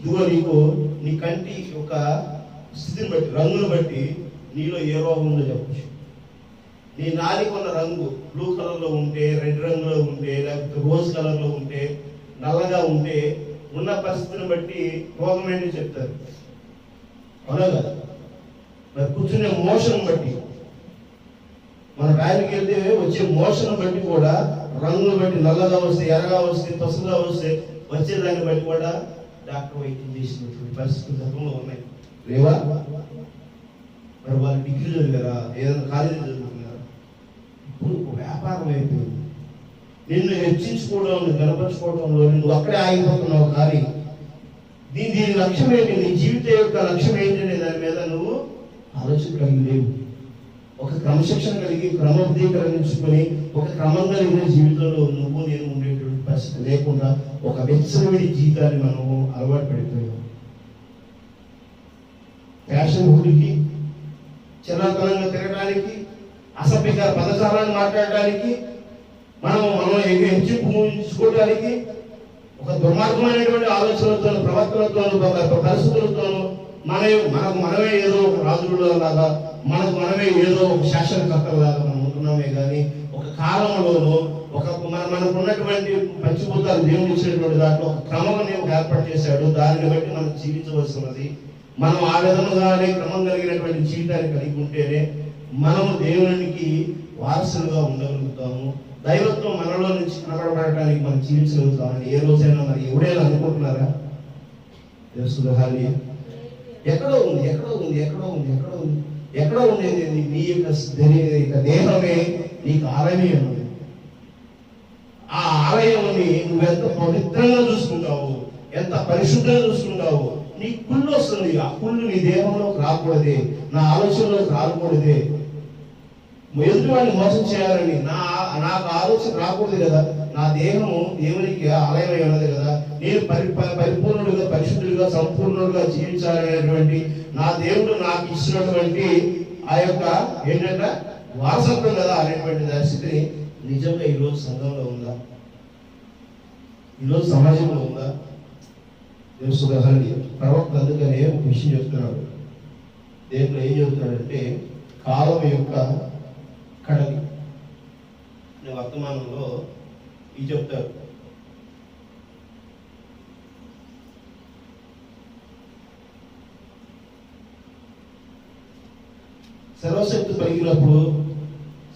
ఇదిగో నీకు నీ కంటి యొక్క స్థితిని బట్టి, రంగును బట్టి నీలో ఏ రోగం ఉందో చెప్పచ్చు. నీ నాలుగున్న రంగు బ్లూ కలర్ లో ఉంటే, రెడ్ రంగులో ఉంటే, లేకపోతే రోజ్ కలర్ లో ఉంటే, నల్లగా ఉంటే ఉన్న పరిస్థితిని బట్టి రోగం ఏంటి చెప్తారు. అవునా కదా? మరి కూర్చునే మోషన్ బట్టి, మన ర్యాలీకి వెళ్తే వచ్చే మోషన్ బట్టి కూడా రంగును బట్టి నల్లగా వస్తే, ఎర్రగా వస్తే, పసుపుగా వస్తే వచ్చేదాన్ని బట్టి కూడా డాక్టర్ వైద్యం చేసినటువంటి పరిస్థితులు గతంలో ఉన్నాయి. లేవా? మరి వాళ్ళు డిగ్రీ చదివారా? ఏదైనా కాలేజీ చదువుకున్నారా? ఇప్పుడు వ్యాపారం అయిపోయింది. నిన్ను హెచ్చించుకోవడం, కనపరుచుకోవడంలో నువ్వు అక్కడే ఆగిపోతున్నావు. కానీ దీని లక్ష్యం ఏంటి? నీ జీవితం యొక్క లక్ష్యం ఏంటనే దాని మీద నువ్వు ఆలోచన కలిగి లేవు. ఒక క్రమశిక్షణ కలిగి క్రమబద్ధీకరించుకొని ఒక క్రమం కలిగిన జీవితంలో నువ్వు నేను ఉండేటువంటి పరిస్థితి లేకుండా ఒక వెచ్చని జీవితాన్ని మనము అలవాటు పడిపోయాం. ఫ్యాషన్ హుడికి, చిన్నతనంగా తిరగడానికి, అసభ్యకర పదజాలాన్ని మాట్లాడడానికి, మనం హెచ్చించుకోవడానికి, ఒక దుర్మార్గమైనటువంటి ఆలోచనలతోను, ప్రవర్తనతోను, పరిస్థితులతోను మనమే ఏదో ఒక రాజుల లాగా, మనమే ఏదో ఒక శాసనకర్తలాగా మనం ఉంటున్నామే. కానీ ఒక కాలంలోనూ మనకు ఉన్నటువంటి పంచభూతాలు దేవుడు ఇచ్చినటువంటి దాంట్లో ఒక క్రమం ఏర్పాటు చేశాడు. దానిని బట్టి మనం జీవించవలసినది. మనం ఆ విధముగానే క్రమం కలిగినటువంటి జీవితాన్ని కలిగి ఉంటేనే మనము దేవునికి వారసులుగా ఉండగలుగుతాము. దైవత్వం మనలో నుంచి కనబడబడటానికి మనం జీవించగలుగుతామని ఏ రోజైనా మరి ఎవడైనా అనుకుంటున్నారా? ఎక్కడో ఉంది, ఎక్కడో ఉంది, ఎక్కడో ఉంది, ఎక్కడో ఉంది, ఎక్కడో ఉండేది నీ యొక్క దేహమే నీకు ఆలయమే ఉన్నది. ఆ ఆలయాన్ని నువ్వెంత పవిత్రంగా చూసుకుంటావు, ఎంత పరిశుద్ధంగా చూసుకుంటావు, నీ కుళ్ళు వస్తుంది. ఆ కుళ్ళు నీ దేహంలోకి రాకూడదే, నా ఆలోచనలోకి రాకూడదే. ఎదుటి వాడిని మోసం చేయాలని నాకు ఆలోచన రాకూడదు కదా. నా దేహము దేవునికి ఆలయమై ఉన్నది కదా. నేను పరిపూర్ణుడిగా, పరిశుద్ధుడిగా, సంపూర్ణుడిగా జీవించాలనేటువంటి నా దేవుడు నాకు ఇచ్చినటువంటి ఆ యొక్క ఏంటంటే వారసత్వం కదా అనేటువంటి దాని స్థితిని నిజంగా ఈరోజు సంఘంలో ఉందా? ఈరోజు సమాజంలో ఉందా? ప్రవక్త అందుకనే ఒక విషయం చెప్తున్నాడు. దేంట్లో ఏం చెప్తున్నాడంటే కాలం యొక్క కడలి వర్తమానంలో ఇది చెప్తారు. సర్వశక్తి పలికినప్పుడు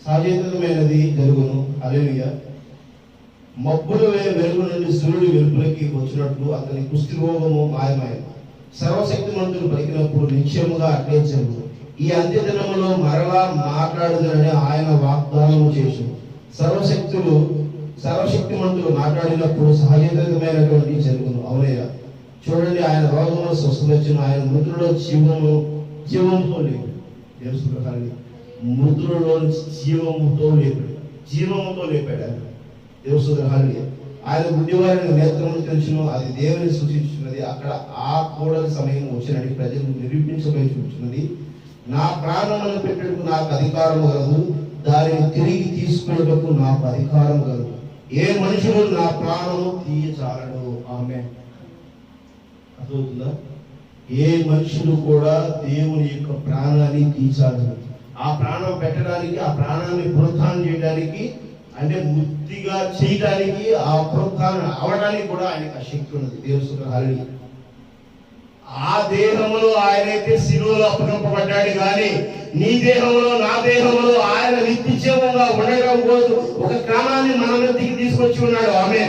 సహజమైనది జరుగును. హల్లెలూయా. మబ్బులు వెలుగు నుండి సూర్యుడి వెలుపులకి వచ్చినట్లు అతని కుష్టి రోగము మాయమాయ. సర్వశక్తిమంతుడు పలికినప్పుడు నిశ్చయముగా అట్లే జరుగును. ఈ అంత్యదినములో మరలా మాట్లాడుదనని ఆయన వాగ్దానం చేశాడు. సర్వశక్తిమంతుడు మాట్లాడినప్పుడు సహజమైనటువంటి జరుగును. అవునయ్యా. చూడండి, ఆయన రోగంలో స్వస్థతను, ఆయన మృతులలో జీవముతో లేడు. మృతులలో జీవముతో లేపాడు ఆయన. దేవసుద్రహాలి ఆయన గుడ్డివారిని నేత్రములు తెలుసును, అది దేవుని సూచించున్నది. అక్కడ ఆ కూడలి సమయం వచ్చినట్టు ప్రజలు నిరూపించబోయి చూపుతున్నది. నా ప్రాణములను పెట్టుటకు నాకు అధికారం కలదు, దానిని తిరిగి తీసుకునేటప్పుడు నాకు అధికారం కలదు. ఏ మనుషుడు నా ప్రాణము తీయచాలడు. ఆమె అర్థమవుతుందా? ఏ మనుషుడు కూడా దేవుని యొక్క ప్రాణాన్ని తీర్చాలి. ఆ ప్రాణం పెట్టడానికి, ఆ ప్రాణాన్ని పునరుత్థానం చేయడానికి, అంటే ముక్తిగా చేయడానికి, ఆ పునరుత్థానం అవడానికి కూడా ఆయనకు ఆ శక్తి ఉన్నది. దేవుని ఆ దేహంలో ఆయనైతే శిలువలో అప్పగింపబడ్డాడు, కానీ నీ దేహంలో నా దేహంలో ఆయన నిత్యజీవంగా ఉండడం కోసం ఒక క్రమాన్ని మన మధ్యకి తీసుకొచ్చి ఉన్నాడు. ఆమె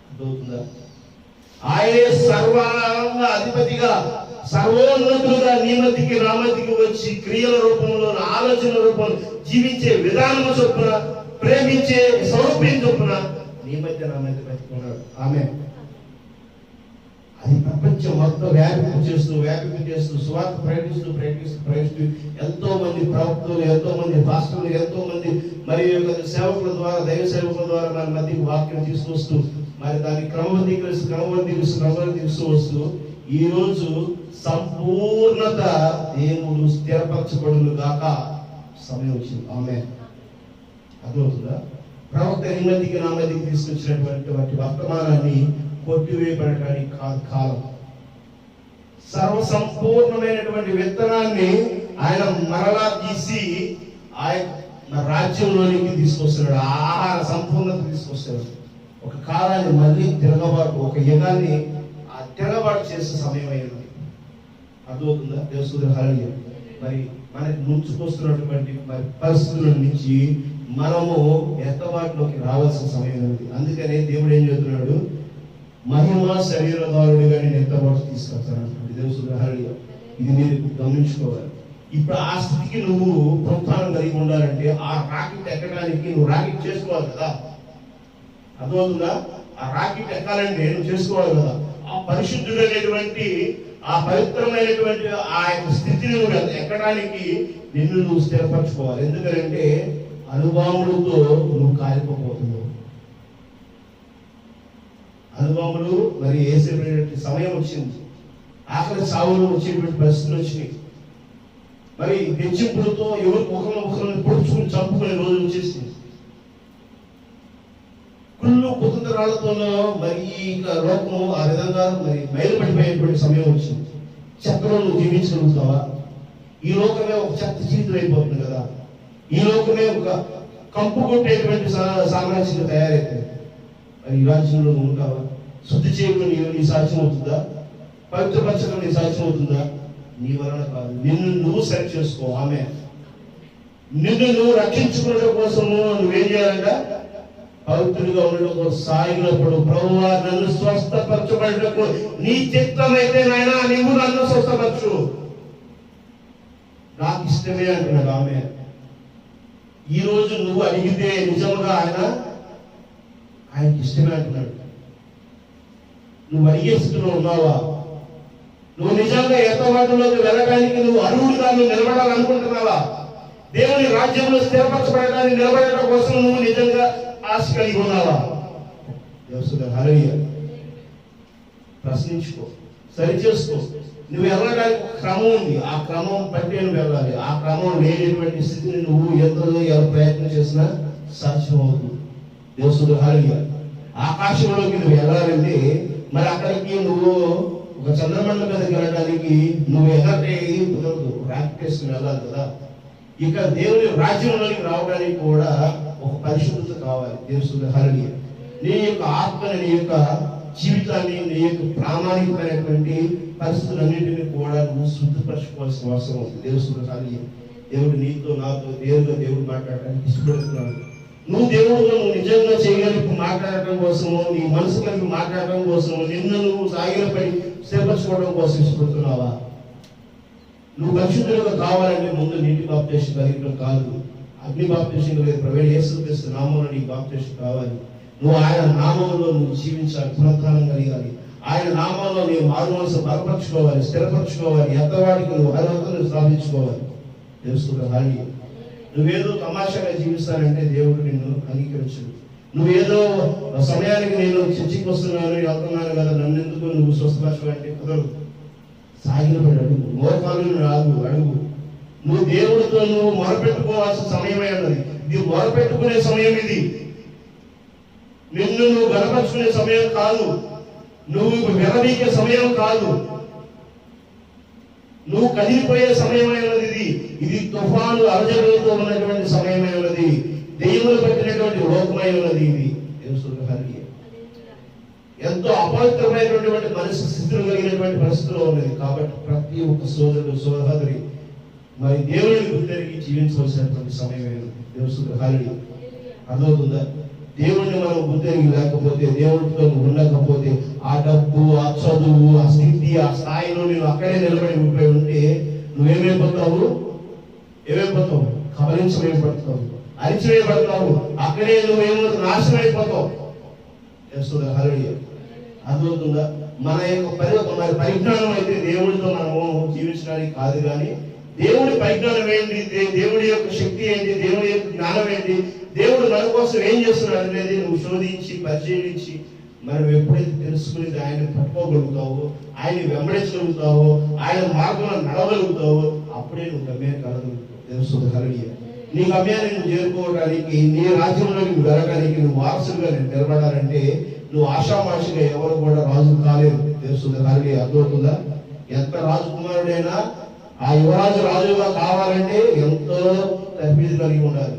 అర్థమవుతుందా? ఆయనే సర్వాంగ అధిపతిగా సర్వోన్నతులుగా నీ మధ్యకి నా మధ్యకి వచ్చి క్రియల రూపంలో, ఆలోచన రూపంలో, జీవించే విధానం చొప్పున, ప్రేమించే సౌరభ్యం చొప్పున నీ మధ్య నా మధ్య బతికున్నాడు. ఆమె అది ప్రపంచం మొత్తం వ్యాపింపు చేస్తూ సువార్త ప్రకటిస్తూ ఎంతో మంది ప్రవక్తలు, ఎంతో మంది పాస్టర్లు, ఎంతో మంది మరి సేవకుల ద్వారా, దైవ సేవకుల ద్వారా మన మధ్యకి వాక్యం తీసుకొస్తూ మరి దాన్ని క్రమబద్ధీకరిస్తూ వస్తూ ఈ రోజు సంపూర్ణత దేవుడు స్థిరపరచబడును గాక సమయం వచ్చింది. ఆమె అర్థమవుతుందా? ప్రవక్త నీ మధ్యకి నా మధ్యకి తీసుకొచ్చినటువంటి వర్తమానాన్ని కొట్టివేయబడటానికి కాదు కాలం. సర్వసంపూర్ణమైనటువంటి విత్తనాన్ని ఆయన మరలా తీసి ఆయన రాజ్యంలోనికి తీసుకొస్తున్నాడు. ఆహార సంపూర్ణత తీసుకొస్తున్నాడు. ఒక కాలాన్ని మళ్ళీ తిరగబాటు, ఒక యుగాన్ని ఆ తిరగబాటు చేసే సమయం అయింది. అర్థమవుతుందా? దేవసుద్రహాలి మరి మనకి ముంచుకొస్తున్నటువంటి మరి పరిస్థితుల నుంచి మనము ఎత్తబాటులోకి రావాల్సిన సమయం ఉంది. అందుకనే దేవుడు ఏం చెబుతున్నాడు? మహిమ శరీరదారుడిగా నేను ఎత్తబాటు తీసుకొస్తాను. దేవసుద్రహాలి ఇది మీరు గమనించుకోవాలి. ఇప్పుడు ఆ స్థితికి నువ్వు ప్రోత్సాహం కలిగి ఉండాలంటే ఆ రాకెట్ ఎక్కడానికి నువ్వు రాకెట్ చేసుకోవాలి కదా. అర్థమవుతుందా? ఆ రాకెట్ ఎక్కాలంటే నువ్వు చేసుకోవాలి కదా. ఆ పరిశుద్ధుడైనటువంటి, ఆ పవిత్రమైనటువంటి ఆ యొక్క స్థితిని నువ్వు ఎక్కడానికి నిన్ను నువ్వు స్థిరపరచుకోవాలి. ఎందుకంటే అనుభవములతో నువ్వు కాలిపోతున్నావు. అనుభవములు మరి వేసేటువంటి సమయం వచ్చింది. ఆఖరి సావులు వచ్చేటువంటి పరిస్థితులు వచ్చినాయి. మరి హెచ్చింపులతో ఎవరు ఒకరిని పొడుచుకుని చంపుకునే రోజు వచ్చేసింది. కుళ్ళు కుతంత్రాలతోనో మరి ఇంకా లోకము ఆ విధంగా మరి బయలుపడిపోయేటువంటి సమయం వచ్చింది. చెత్తలో నువ్వు జీవించగలుగుతావా? ఈ లోకమే ఒక చెత్త జీవితం అయిపోతుంది కదా. ఈ లోకమే ఒక కంపు కొట్టేటువంటి సామ్రాజ్యంగా తయారైతుంది. మరి ఈ రాజ్యంలో నువ్వు ఉంటావా? శుద్ధి చేయకుండా నీ సాధ్యం అవుతుందా? పవిత్రపరచడం నీ సాధ్యం అవుతుందా? నీ వలన కాదు. నిన్ను నువ్వు సెలెక్ట్ చేసుకో. ఆమె నిన్ను నువ్వు రక్షించుకోవడం కోసము నువ్వేం చేయాలంట? పవిత్రుడిగా ఉండడం కోసం సాగినప్పుడు ప్రభువా నన్ను స్వస్థపరచబడటకు నీ చిత్తమైతే నాయనా నువ్వు నన్ను స్వస్థపరచు, నాకు ఇష్టమే అంటున్నాడు. ఆమె ఈ రోజు నువ్వు అడిగితే నిజంగా ఆయనకి ఇష్టమే అంటున్నాడు. నువ్వు అడిగే స్థితిలో ఉన్నావా? నువ్వు నిజంగా ఎత్తవాటిలోకి వెళ్ళడానికి నువ్వు అర్హుడిగా నువ్వు నిలబడాలనుకుంటున్నావా? దేవుని రాజ్యంలో స్థిరపరచబడడానికి నిలబడటం కోసం నువ్వు నిజంగా ఆశ కలిగి ఉన్నావా? ప్రశ్నించుకో, సరిచేసుకో. నువ్వు వెళ్ళడానికి క్రమం ఉంది. ఆ క్రమం బట్టి నువ్వు వెళ్ళాలి. ఆ క్రమం లేనటువంటి స్థితిని నువ్వు ఎవరు ప్రయత్నం చేసినా సాధ్యం అవుతుంది. దేవసుడు హాలిగా ఆకాశంలోకి నువ్వు వెళ్ళాలంటే మరి అక్కడికి నువ్వు ఒక చంద్రమండలం మీదకి వెళ్ళడానికి నువ్వు ఎగటే ప్రాక్టీస్ వెళ్ళాలి కదా. ఇక దేవుని రాజ్యంలోకి రావడానికి కూడా ఒక పరిశుద్ధత కావాలి. దేవసుడు హాలిగా నీ యొక్క ఆత్మని, నీ యొక్క జీవితాన్ని, నీ యొక్క ప్రామాణికమైనటువంటి పరిస్థితులన్నింటినీ కూడా నువ్వు శుద్ధిపరచుకోవాల్సిన అవసరం ఉంది. దేవుడు నీతో నాతో దేవుడు మాట్లాడడానికి ఇష్టపడుతున్నాడు. నువ్వు దేవుడితో నువ్వు నిజంగా చేయగలిపి మాట్లాడటం కోసము, నీ మనసు కలిపి మాట్లాడటం కోసము, నిన్ను నువ్వు సాగిలపడి స్థిరపరచుకోవడం కోసం ఇష్టపడుతున్నావా? నువ్వు పరిశుద్ధులుగా కావాలంటే ముందు నీటి బాప్తిసం కలిగడం కాదు, అగ్ని బాప్తిసం కలిగి ప్రవేశ యేసుక్రీస్తు నామంలో నీకు బాప్తిసం కావాలి. నువ్వు ఆయన నామంలో నువ్వు జీవించాలి, పునరుద్ధానం కలిగాలి. ఆయన నామంలో నీ మారు మనసు బలపరచుకోవాలి, స్థిరపరచుకోవాలి. ఎంతవాడికి నువ్వు అర్హతను సాధించుకోవాలి. తెలుసుకున్నాను. నువ్వేదో తమాషాగా జీవిస్తానంటే దేవుడు నిన్ను అంగీకరించడు. నువ్వేదో సమయానికి నేను చర్చికి వస్తున్నాను, వెళ్తున్నాను కదా, నన్ను ఎందుకు నువ్వు స్వస్థపరచమంటే కుదరదు. సాగిలపడి అడుగు, మోకాలు అడుగు. నువ్వు దేవుడితో నువ్వు మొరపెట్టుకోవాల్సిన సమయమే అన్నది. ఇది మొరపెట్టుకునే సమయం, ఇది నిన్ను నువ్వు గనపరుచుకునే సమయం కాదు, నువ్వు విరవీకే సమయం కాదు, నువ్వు కదిలిపోయే సమయమైనది. ఇది తుఫాను అలజడులతో ఉన్నటువంటి సమయమైనది, దెయ్యములు పట్టినటువంటి లోకమైనది. ఇది ఎంతో అపవిత్రమైనటువంటి మనసు స్థితులు కలిగినటువంటి పరిస్థితిలో ఉన్నది. కాబట్టి ప్రతి ఒక్క సోదరుడు సోదరి మరి దేవుడిని గుర్తెరిగి జీవించవలసినటువంటి సమయమైనది. దేవుడు అర్థమవుతుందా? దేవుడిని మనం గుర్తెరిగి లేకపోతే, దేవుడితో ఉండకపోతే, ఆ డబ్బు, ఆ చదువు, ఆ స్థితి, ఆ స్థాయిలో నువ్వు అక్కడే నిలబడి ఉండిపోయి ఉంటే నువ్వేమైపోతావు? కబలించవేయబడతావు, అరిచివేయబడతావు. అక్కడే నువ్వేమో నాశనం అయిపోతావు. అర్థమవుతుందా? మన యొక్క పరిజ్ఞానం అయితే దేవుడితో మనము జీవించడానికి కాదు, కానీ దేవుడి పరిజ్ఞానం ఏంటి, దేవుడి యొక్క శక్తి ఏంటి, దేవుడి యొక్క జ్ఞానం ఏంటి, దేవుడు మన కోసం ఏం చేస్తున్నాడు అనేది నువ్వు శోధించి పరిశీలించి మనం ఎప్పుడైతే తెలుసుకుని ఆయన పట్టుకోగలుగుతావో, ఆయన వెంబడించగలుగుతావో, ఆయన మార్గంలో నడవగలుగుతావో, అప్పుడే నువ్వు గమ్యాన్ని కలగలుగుతావు. తెలుసు. నీ గమ్యాన్ని నువ్వు చేరుకోవడానికి, నీ రాజ్యంలోకి నువ్వు వెళ్ళడానికి, నువ్వు వారసులుగా నిలబడాలంటే నువ్వు ఆషామాషిగా ఎవరు కూడా రాజు కాలేరు. తెలుసు. అర్థమవుతుందా? ఎంత రాజకుమారుడైనా ఆ యువరాజు రాజుగా కావాలంటే ఎంతో తరబీదు కలిగి ఉండాలి,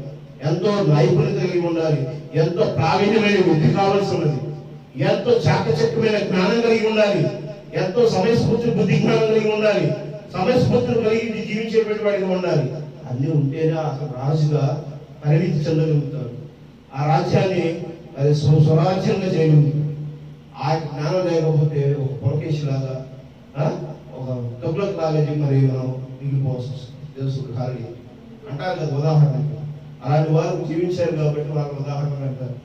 ఎంతో నైపుణ్యత కలిగి ఉండాలి, ఎంతో ప్రావీణ్యమైన బుద్ధి కావాల్సి ఉన్నది, ఎంతో చాకచక్యమైన జ్ఞానం కలిగి ఉండాలి, ఎంతో సమయస్ఫూర్తి బుద్ధి జ్ఞానం కలిగి ఉండాలి, సమయస్ఫూర్తిని కలిగి జీవించేటువంటి వాడిగా ఉండాలి. అన్నీ ఉంటేనే అసలు రాజుగా పరిణితి చెందగలుగుతాడు. ఆ రాజ్యాన్ని అది స్వరాజ్యంగా చేయగలుగుతాడు. ఆ జ్ఞానం లేకపోతే ఒక పొలకేష్ లాగా, ఒక డబ్బులకు లాగా మరి మనం మిగిలిపోవాల్సి వస్తుంది. తెలుసు. అంటారు కదా ఉదాహరణకి, అలాంటి వారు జీవించారు కాబట్టి వాళ్ళ ఉదాహరణ అంటారు.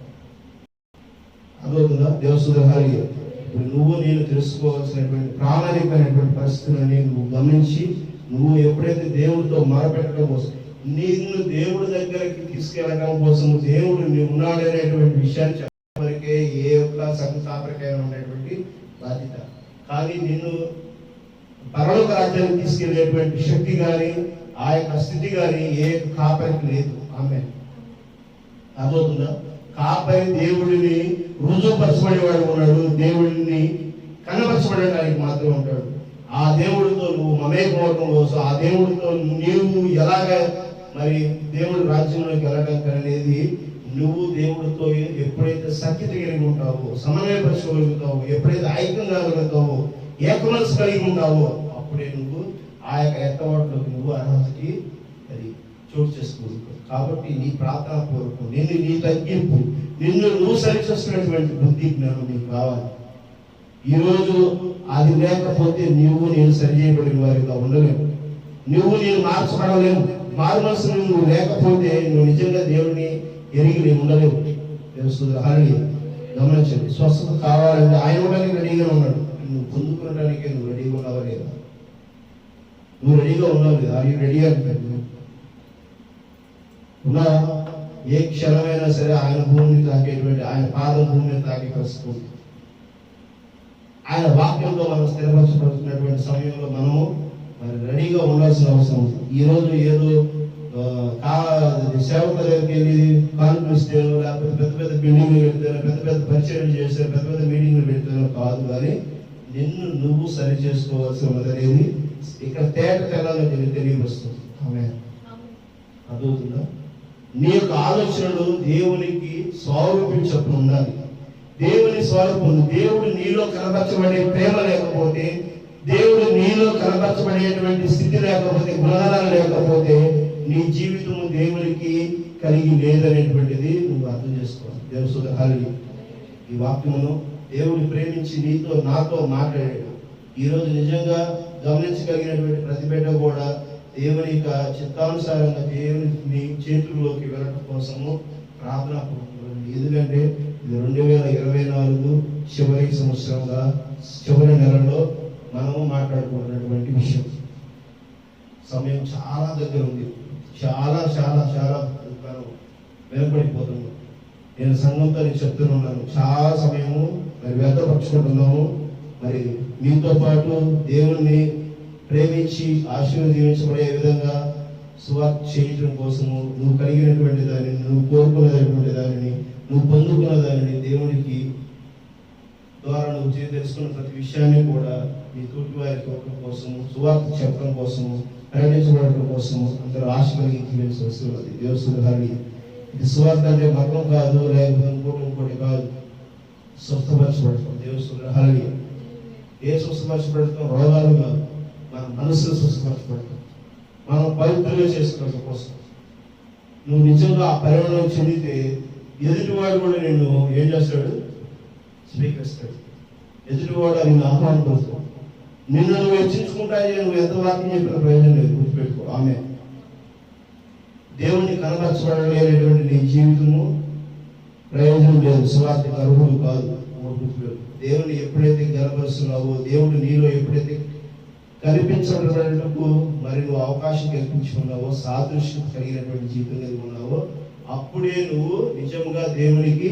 అదవుతుందా? దేవసుధారి ఇప్పుడు నువ్వు నేను తెలుసుకోవాల్సినటువంటి ప్రామాణికమైనటువంటి పరిస్థితులని నువ్వు గమనించి, నువ్వు ఎప్పుడైతే దేవుడితో మొరపెట్టడం కోసం, నిన్ను దేవుడి దగ్గరికి తీసుకెళ్ళడం కోసం, దేవుడు నీవు ఉన్నాడనేటువంటి విషయాన్ని చెప్పడానికే ఏ ఒక్క సంస్థాపరికైనా ఉన్నటువంటి బాధ్యత. కానీ నిన్ను పరలోక రాజ్యానికి తీసుకెళ్లేటువంటి శక్తి కానీ ఆ యొక్క స్థితి కానీ ఏ కాపరికి లేదు. ఆమె అర్థమవుతుందా? కాపరి దేవుడిని రుజువుపరచబడేవాడు ఉన్నాడు, దేవుడిని కనపరచబడడానికి మాత్రం ఉంటాడు. ఆ దేవుడితో నువ్వు మమేకమవడం కోసం, ఆ దేవుడితో నీవు ఎలాగ మరి దేవుడి రాజ్యంలోకి వెళ్ళడానికి అనేది, నువ్వు దేవుడితో ఎప్పుడైతే సఖ్యత కలిగి ఉంటావో, సమన్వయపరచగలుగుతావో, ఎప్పుడైతే ఐక్యం కాగలుగుతావో, ఏకమనసు కలిగి ఉంటావో, అప్పుడే నువ్వు ఆ యొక్క ఎత్తవాట్లోకి నువ్వు అర్హతకి అది చోటు చేసుకోగలుగుతావు. కాబట్టి నీ ప్రార్థన పూర్వకం, నీ తగ్గింపు, నిన్ను నువ్వు సరిచేస్తున్నటువంటి బుద్ధి జ్ఞానం నీకు కావాలి. ఈరోజు అది లేకపోతే నువ్వు నేను సరిచేయబడిన వారిగా ఉండలేము, నువ్వు నేను మార్చబడలేము. మారు మనసు నువ్వు లేకపోతే నువ్వు నిజంగా దేవుడిని ఎరిగి నేను ఉండలేవు. తెలుస్తుంది. గమనించండి. స్వస్థత కావాలంటే ఆయన ఉండడానికి రెడీగా ఉన్నాడు. నువ్వు పొందుకోవడానికి నువ్వు రెడీగా ఉన్నావా లేదా? నువ్వు రెడీగా ఉన్నావు లేదా? అది రెడీ అంటాడు. ఉన్నా ఏ క్షణమైనా సరే ఆయన భూమిని తాకేటువంటి, ఆయన పాద భూమిని తాకే పరిస్థితి, ఆయన వాక్యంతో మనం స్థిరపరచబడుతున్నటువంటి సమయంలో మనము మరి రెడీగా ఉండాల్సిన అవసరం ఉంది. ఈరోజు ఏదో సేవకుల దగ్గరికి వెళ్ళి కాన్ఫరెన్స్ లేకపోతే పెద్ద పెద్ద బిల్డింగ్లు పెడతాను, పెద్ద పెద్ద పరిచయం చేస్తాను, పెద్ద పెద్ద మీటింగ్లు పెడతాను కాదు, కానీ నిన్ను నువ్వు సరి చేసుకోవాల్సి ఉన్నది అనేది ఇక్కడ తేట తెల్లని తెలియవస్తుంది. ఆమె అర్థమవుతుందా? నీ యొక్క ఆలోచనలు దేవునికి స్వరూపించప్పుడు ఉండాలి. దేవుని స్వరూపం, దేవుడు నీలో కనపరచబడే ప్రేమ లేకపోతే, దేవుడు నీలో కనపరచబడేటువంటి స్థితి లేకపోతే, గుణగణాలు లేకపోతే నీ జీవితం దేవునికి కలిగి లేదనేటువంటిది నువ్వు అర్థం చేసుకోవాలి. దేవుని ఈ వాక్యమును దేవుడు ప్రేమించి నీతో నాతో మాట్లాడాడు. ఈరోజు నిజంగా గమనించగలిగినటువంటి ప్రతి బిడ్డ కూడా దేవుని యొక్క చిత్తానుసారంగా దేవుని చేతుల్లోకి వెళ్ళడం కోసము ప్రార్థన. ఎందుకంటే ఇది 2024 చివరి సంవత్సరంగా చివరి నెలలో మనము మాట్లాడుకుంటున్నటువంటి విషయం. సమయం చాలా దగ్గర ఉంది. చాలా చాలా చాలా వెనపడిపోతున్నాం. నేను సంఘంతో చెప్తున్నాను, చాలా సమయము మరి వ్యర్థపరుచుకుంటున్నాము. మరి మీతో పాటు దేవుణ్ణి ప్రేమించి ఆశీర్వదించబడే విధంగా సువార్త చేయడం కోసము నువ్వు కలిగినటువంటి దానిని, నువ్వు కోరుకునేటువంటి దానిని, నువ్వు పొందుకున్న దానిని దేవునికి ద్వారా నువ్వు తెలుసుకున్న ప్రతి విషయాన్ని కూడా నీ తోటి వారికి ఇవ్వడం కోసము, సువార్త చెప్పడం కోసము, ప్రకటించబడటం కోసము అందరూ ఆశ కలిగించి వస్తున్నది. దేవుని ఇది సువార్త అంటే మతం కాదు, లేకపోతే ఇంకోటి కాదు. స్వస్థపరచబడటం. దేవుని ఏ స్వస్థపరచబడటం? రోగాలు కాదు, మన మనసును స్వస్థపరచబడటం, మనం పవిత్రంగా చేసుకోవడం కోసం. నువ్వు నిజంగా ఆ పరిమాణం చెందితే ఎదుటివాడు కూడా నిన్ను ఏం చేస్తాడు? స్వీకరిస్తాడు. ఎదుటివాడు నిన్ను ఆహ్వానిస్తాడు. నిన్ను నువ్వు హెచ్చించుకుంటాయి. నువ్వు ఎంత వాక్యం చెప్పిన ప్రయోజనం లేదు. గుర్తుపెట్టుకో. ఆమె దేవుణ్ణి కనపరచబడలేనటువంటి నీ జీవితము ప్రయోజనం లేదు. సువార్త అర్హులు కాదు. దేవుని ఎప్పుడైతే గనపరుస్తున్నావో, దేవుడు నీలో ఎప్పుడైతే కనిపించబడటకు మరి నువ్వు అవకాశం కల్పించుకున్నావో, సాదృశ్యం కలిగినటువంటి జీవితం కలిగి ఉన్నావో, అప్పుడే నువ్వు నిజంగా దేవునికి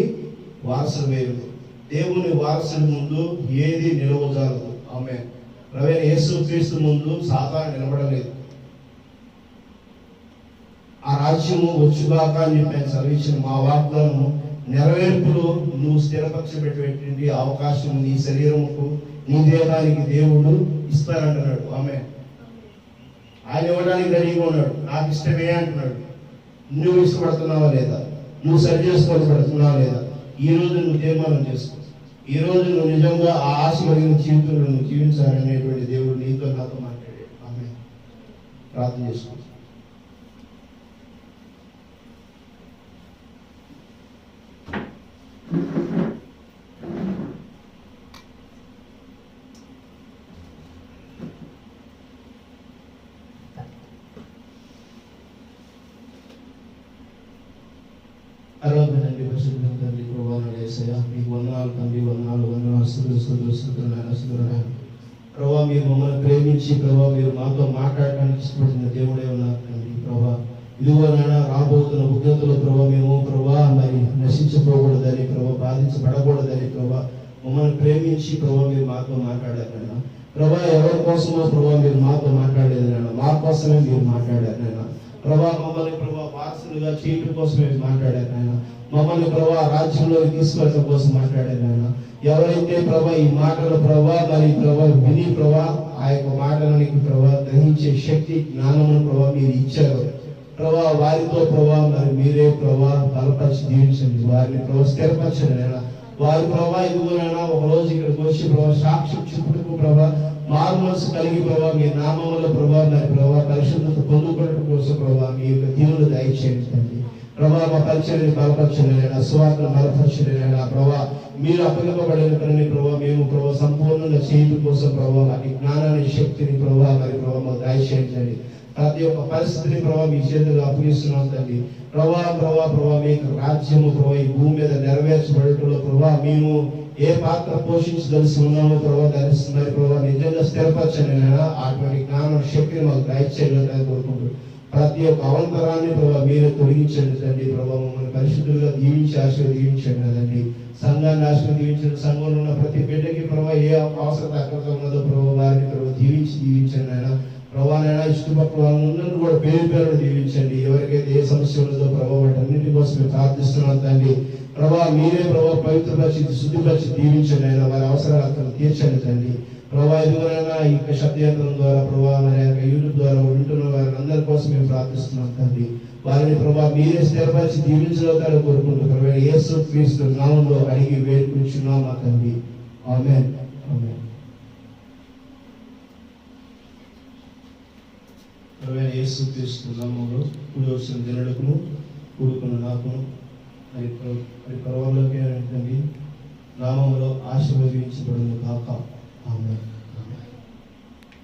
వారసుడు. దేవుని వారసుడి ముందు ఏది నిలవజాలదు. ఆమె ప్రవీణ యేసుక్రీస్తు ముందు సాతాను నిలబడలేదు. ఆ రాజ్యము వచ్చుగాక అని చెప్పి సెలవిచ్చిన మా వాగ్దానము నెరవేర్పులో నువ్వు స్థిరపరచబెట్టేటువంటి అవకాశం నీ శరీరముకు, నీ దేహానికి దేవుడు ఇస్తానంటున్నాడు. ఆమె ఆయన ఇవ్వడానికి రెడీగా ఉన్నాడు. నాకు ఇష్టమే అంటున్నాడు. నువ్వు ఇష్టపడుతున్నావా లేదా? నువ్వు సరి చేసుకోబడుతున్నావా లేదా? ఈ రోజు నువ్వు తీర్మానం చేసుకో. ఈ రోజు నువ్వు నిజంగా ఆ ఆశ కలిగిన జీవితంలో నువ్వు జీవించాలనేటువంటి దేవుడు నీతో నాతో మాట్లాడాడు. ఆమె ప్రార్థన చేసుకో. తండ్రి ప్రభావం మీకు వందనాలు తండ్రి, వందనాలు ప్రభావ. మీరు మమ్మల్ని ప్రేమించి ప్రభావ మీరు మాతో మాట్లాడటానికి ఇష్టపడిన దేవుడే ఉన్నారు తండ్రి. ప్రభావ ఇదిగో నాయన రాబోతున్న ఉద్యోగులు ప్రభావ మేము ప్రభావ మరి నశించకూడదని, ప్రభావ బాధించబడకూడదని ప్రభావ మమ్మల్ని ప్రేమించి ప్రభావ మీరు మాతో మాట్లాడారు. ప్రభా ఎవరి కోసమో ప్రభావ మీరు మాతో మాట్లాడేది నాయన, మా కోసమే మీరు మాట్లాడారు నాయన. ప్రభా మమ్మల్ని ప్రభావ వారసులుగా చేయడం కోసం మీరు మాట్లాడారు నాయన. మమ్మల్ని ప్రభా రాజ్యంలోకి తీసుకెళ్ళడం కోసం మాట్లాడారు నాయన. ఎవరైతే ప్రభా ఈ మాటలు ప్రభా మరి ప్రభా విని ప్రభా ఆ యొక్క మాటలకి ప్రభా గ్రహించే శక్తి జ్ఞానమును ప్రభా మీరు ఇచ్చారు ప్రభా, వారితో ప్రభా మరి మీరే ప్రభా బలపరిచి దీవించండి. వారిని ప్రభా స్థిరపరచండి నాయన. వారి ప్రభా ఇదిగోనైనా ఒక రోజు ఇక్కడికి వచ్చి ప్రభా సాక్షి చూపుటకు ప్రభా మారు మనసు కలిగి ప్రభా మీ నామముల ప్రభా మరి ప్రభా పరిశుద్ధత పొందుకోవడం కోసం ప్రభా మీ యొక్క దీవులు దయచేయండి ప్రభా. మా పరిచయాన్ని బలపరచండి, స్వార్థను బలపరచండి ప్రభా. మీరు అప్పగింపబడిన పనిని ప్రభా మేము ప్రభా సంపూర్ణంగా చేయడం కోసం ప్రభా మీ జ్ఞానాన్ని శక్తిని ప్రభా మరి ప్రభా మాకు దయచేయండి. ప్రతి ఒక్క పరిస్థితిని ప్రభా మీ చేతులు అప్పగిస్తున్నాం తండ్రి. ప్రభా ప్రభా ప్రభా మీ రాజ్యము ప్రభా ఈ భూమి మీద నెరవేర్చబడటంలో ప్రభా మేము ఏ పాత్ర పోషించదలిసి ఉన్నామో ప్రభా ధరిస్తున్నారు ప్రభా నిజంగా స్థిరపరచండి నాయన. అటువంటి జ్ఞానం శక్తిని మాకు దయచేయాలని కోరుకుంటూ ప్రతి ఒక్క అవంతరాన్ని ప్రభా మీరే తొలగించండి తండ్రి. ప్రభా మమ్మల్ని పరిశుద్ధులుగా దీవించి ఆశీర్వదించండి కదండి. సంఘాన్ని ఆశీర్వదించండి. సంఘంలో ఉన్న ప్రతి బిడ్డకి ప్రభా ఏ అవసరం అక్కడ ఉన్నదో ప్రభా వారిని ప్రభా దీవించండి నాయన. ప్రభానైనా ఇష్టపక్క వాళ్ళందరూ కూడా పేరు పేరు దీవించండి. ఎవరికైతే ఏ సమస్య ఉన్నదో ప్రభావ వాటన్నింటి కోసం మేము ప్రార్థిస్తున్నాం తండ్రి. ప్రభా మీరే ప్రభావ పవిత్రపరిచి శుద్ధిపరిచి దీవించండి అయినా వారి అవసరాలు అక్కడ తీర్చండి తండ్రి. ప్రభా ఎదుగునైనా ఈ శబ్దయంత్రం ద్వారా ప్రభావ మరి యూట్యూబ్ ద్వారా వింటున్న వారి అందరి కోసం మేము ప్రార్థిస్తున్నాం తండ్రి. వారిని ప్రభా మీరే స్థిరపరిచి దీవించగలుగుతారు కోరుకుంటూ ప్రభు యేసు క్రీస్తు నామంలో అడిగి వేడుకుంటున్నాం మా తండ్రి. ఆమేన్. ఆమేన్. ప్రభు యేసు క్రీస్తు నామంలో కూడి వచ్చిన జనులకును కూడుకున్న నాకును మరి పరలోకమైనటువంటి నామములో ఆశీర్వదించబడును కాక.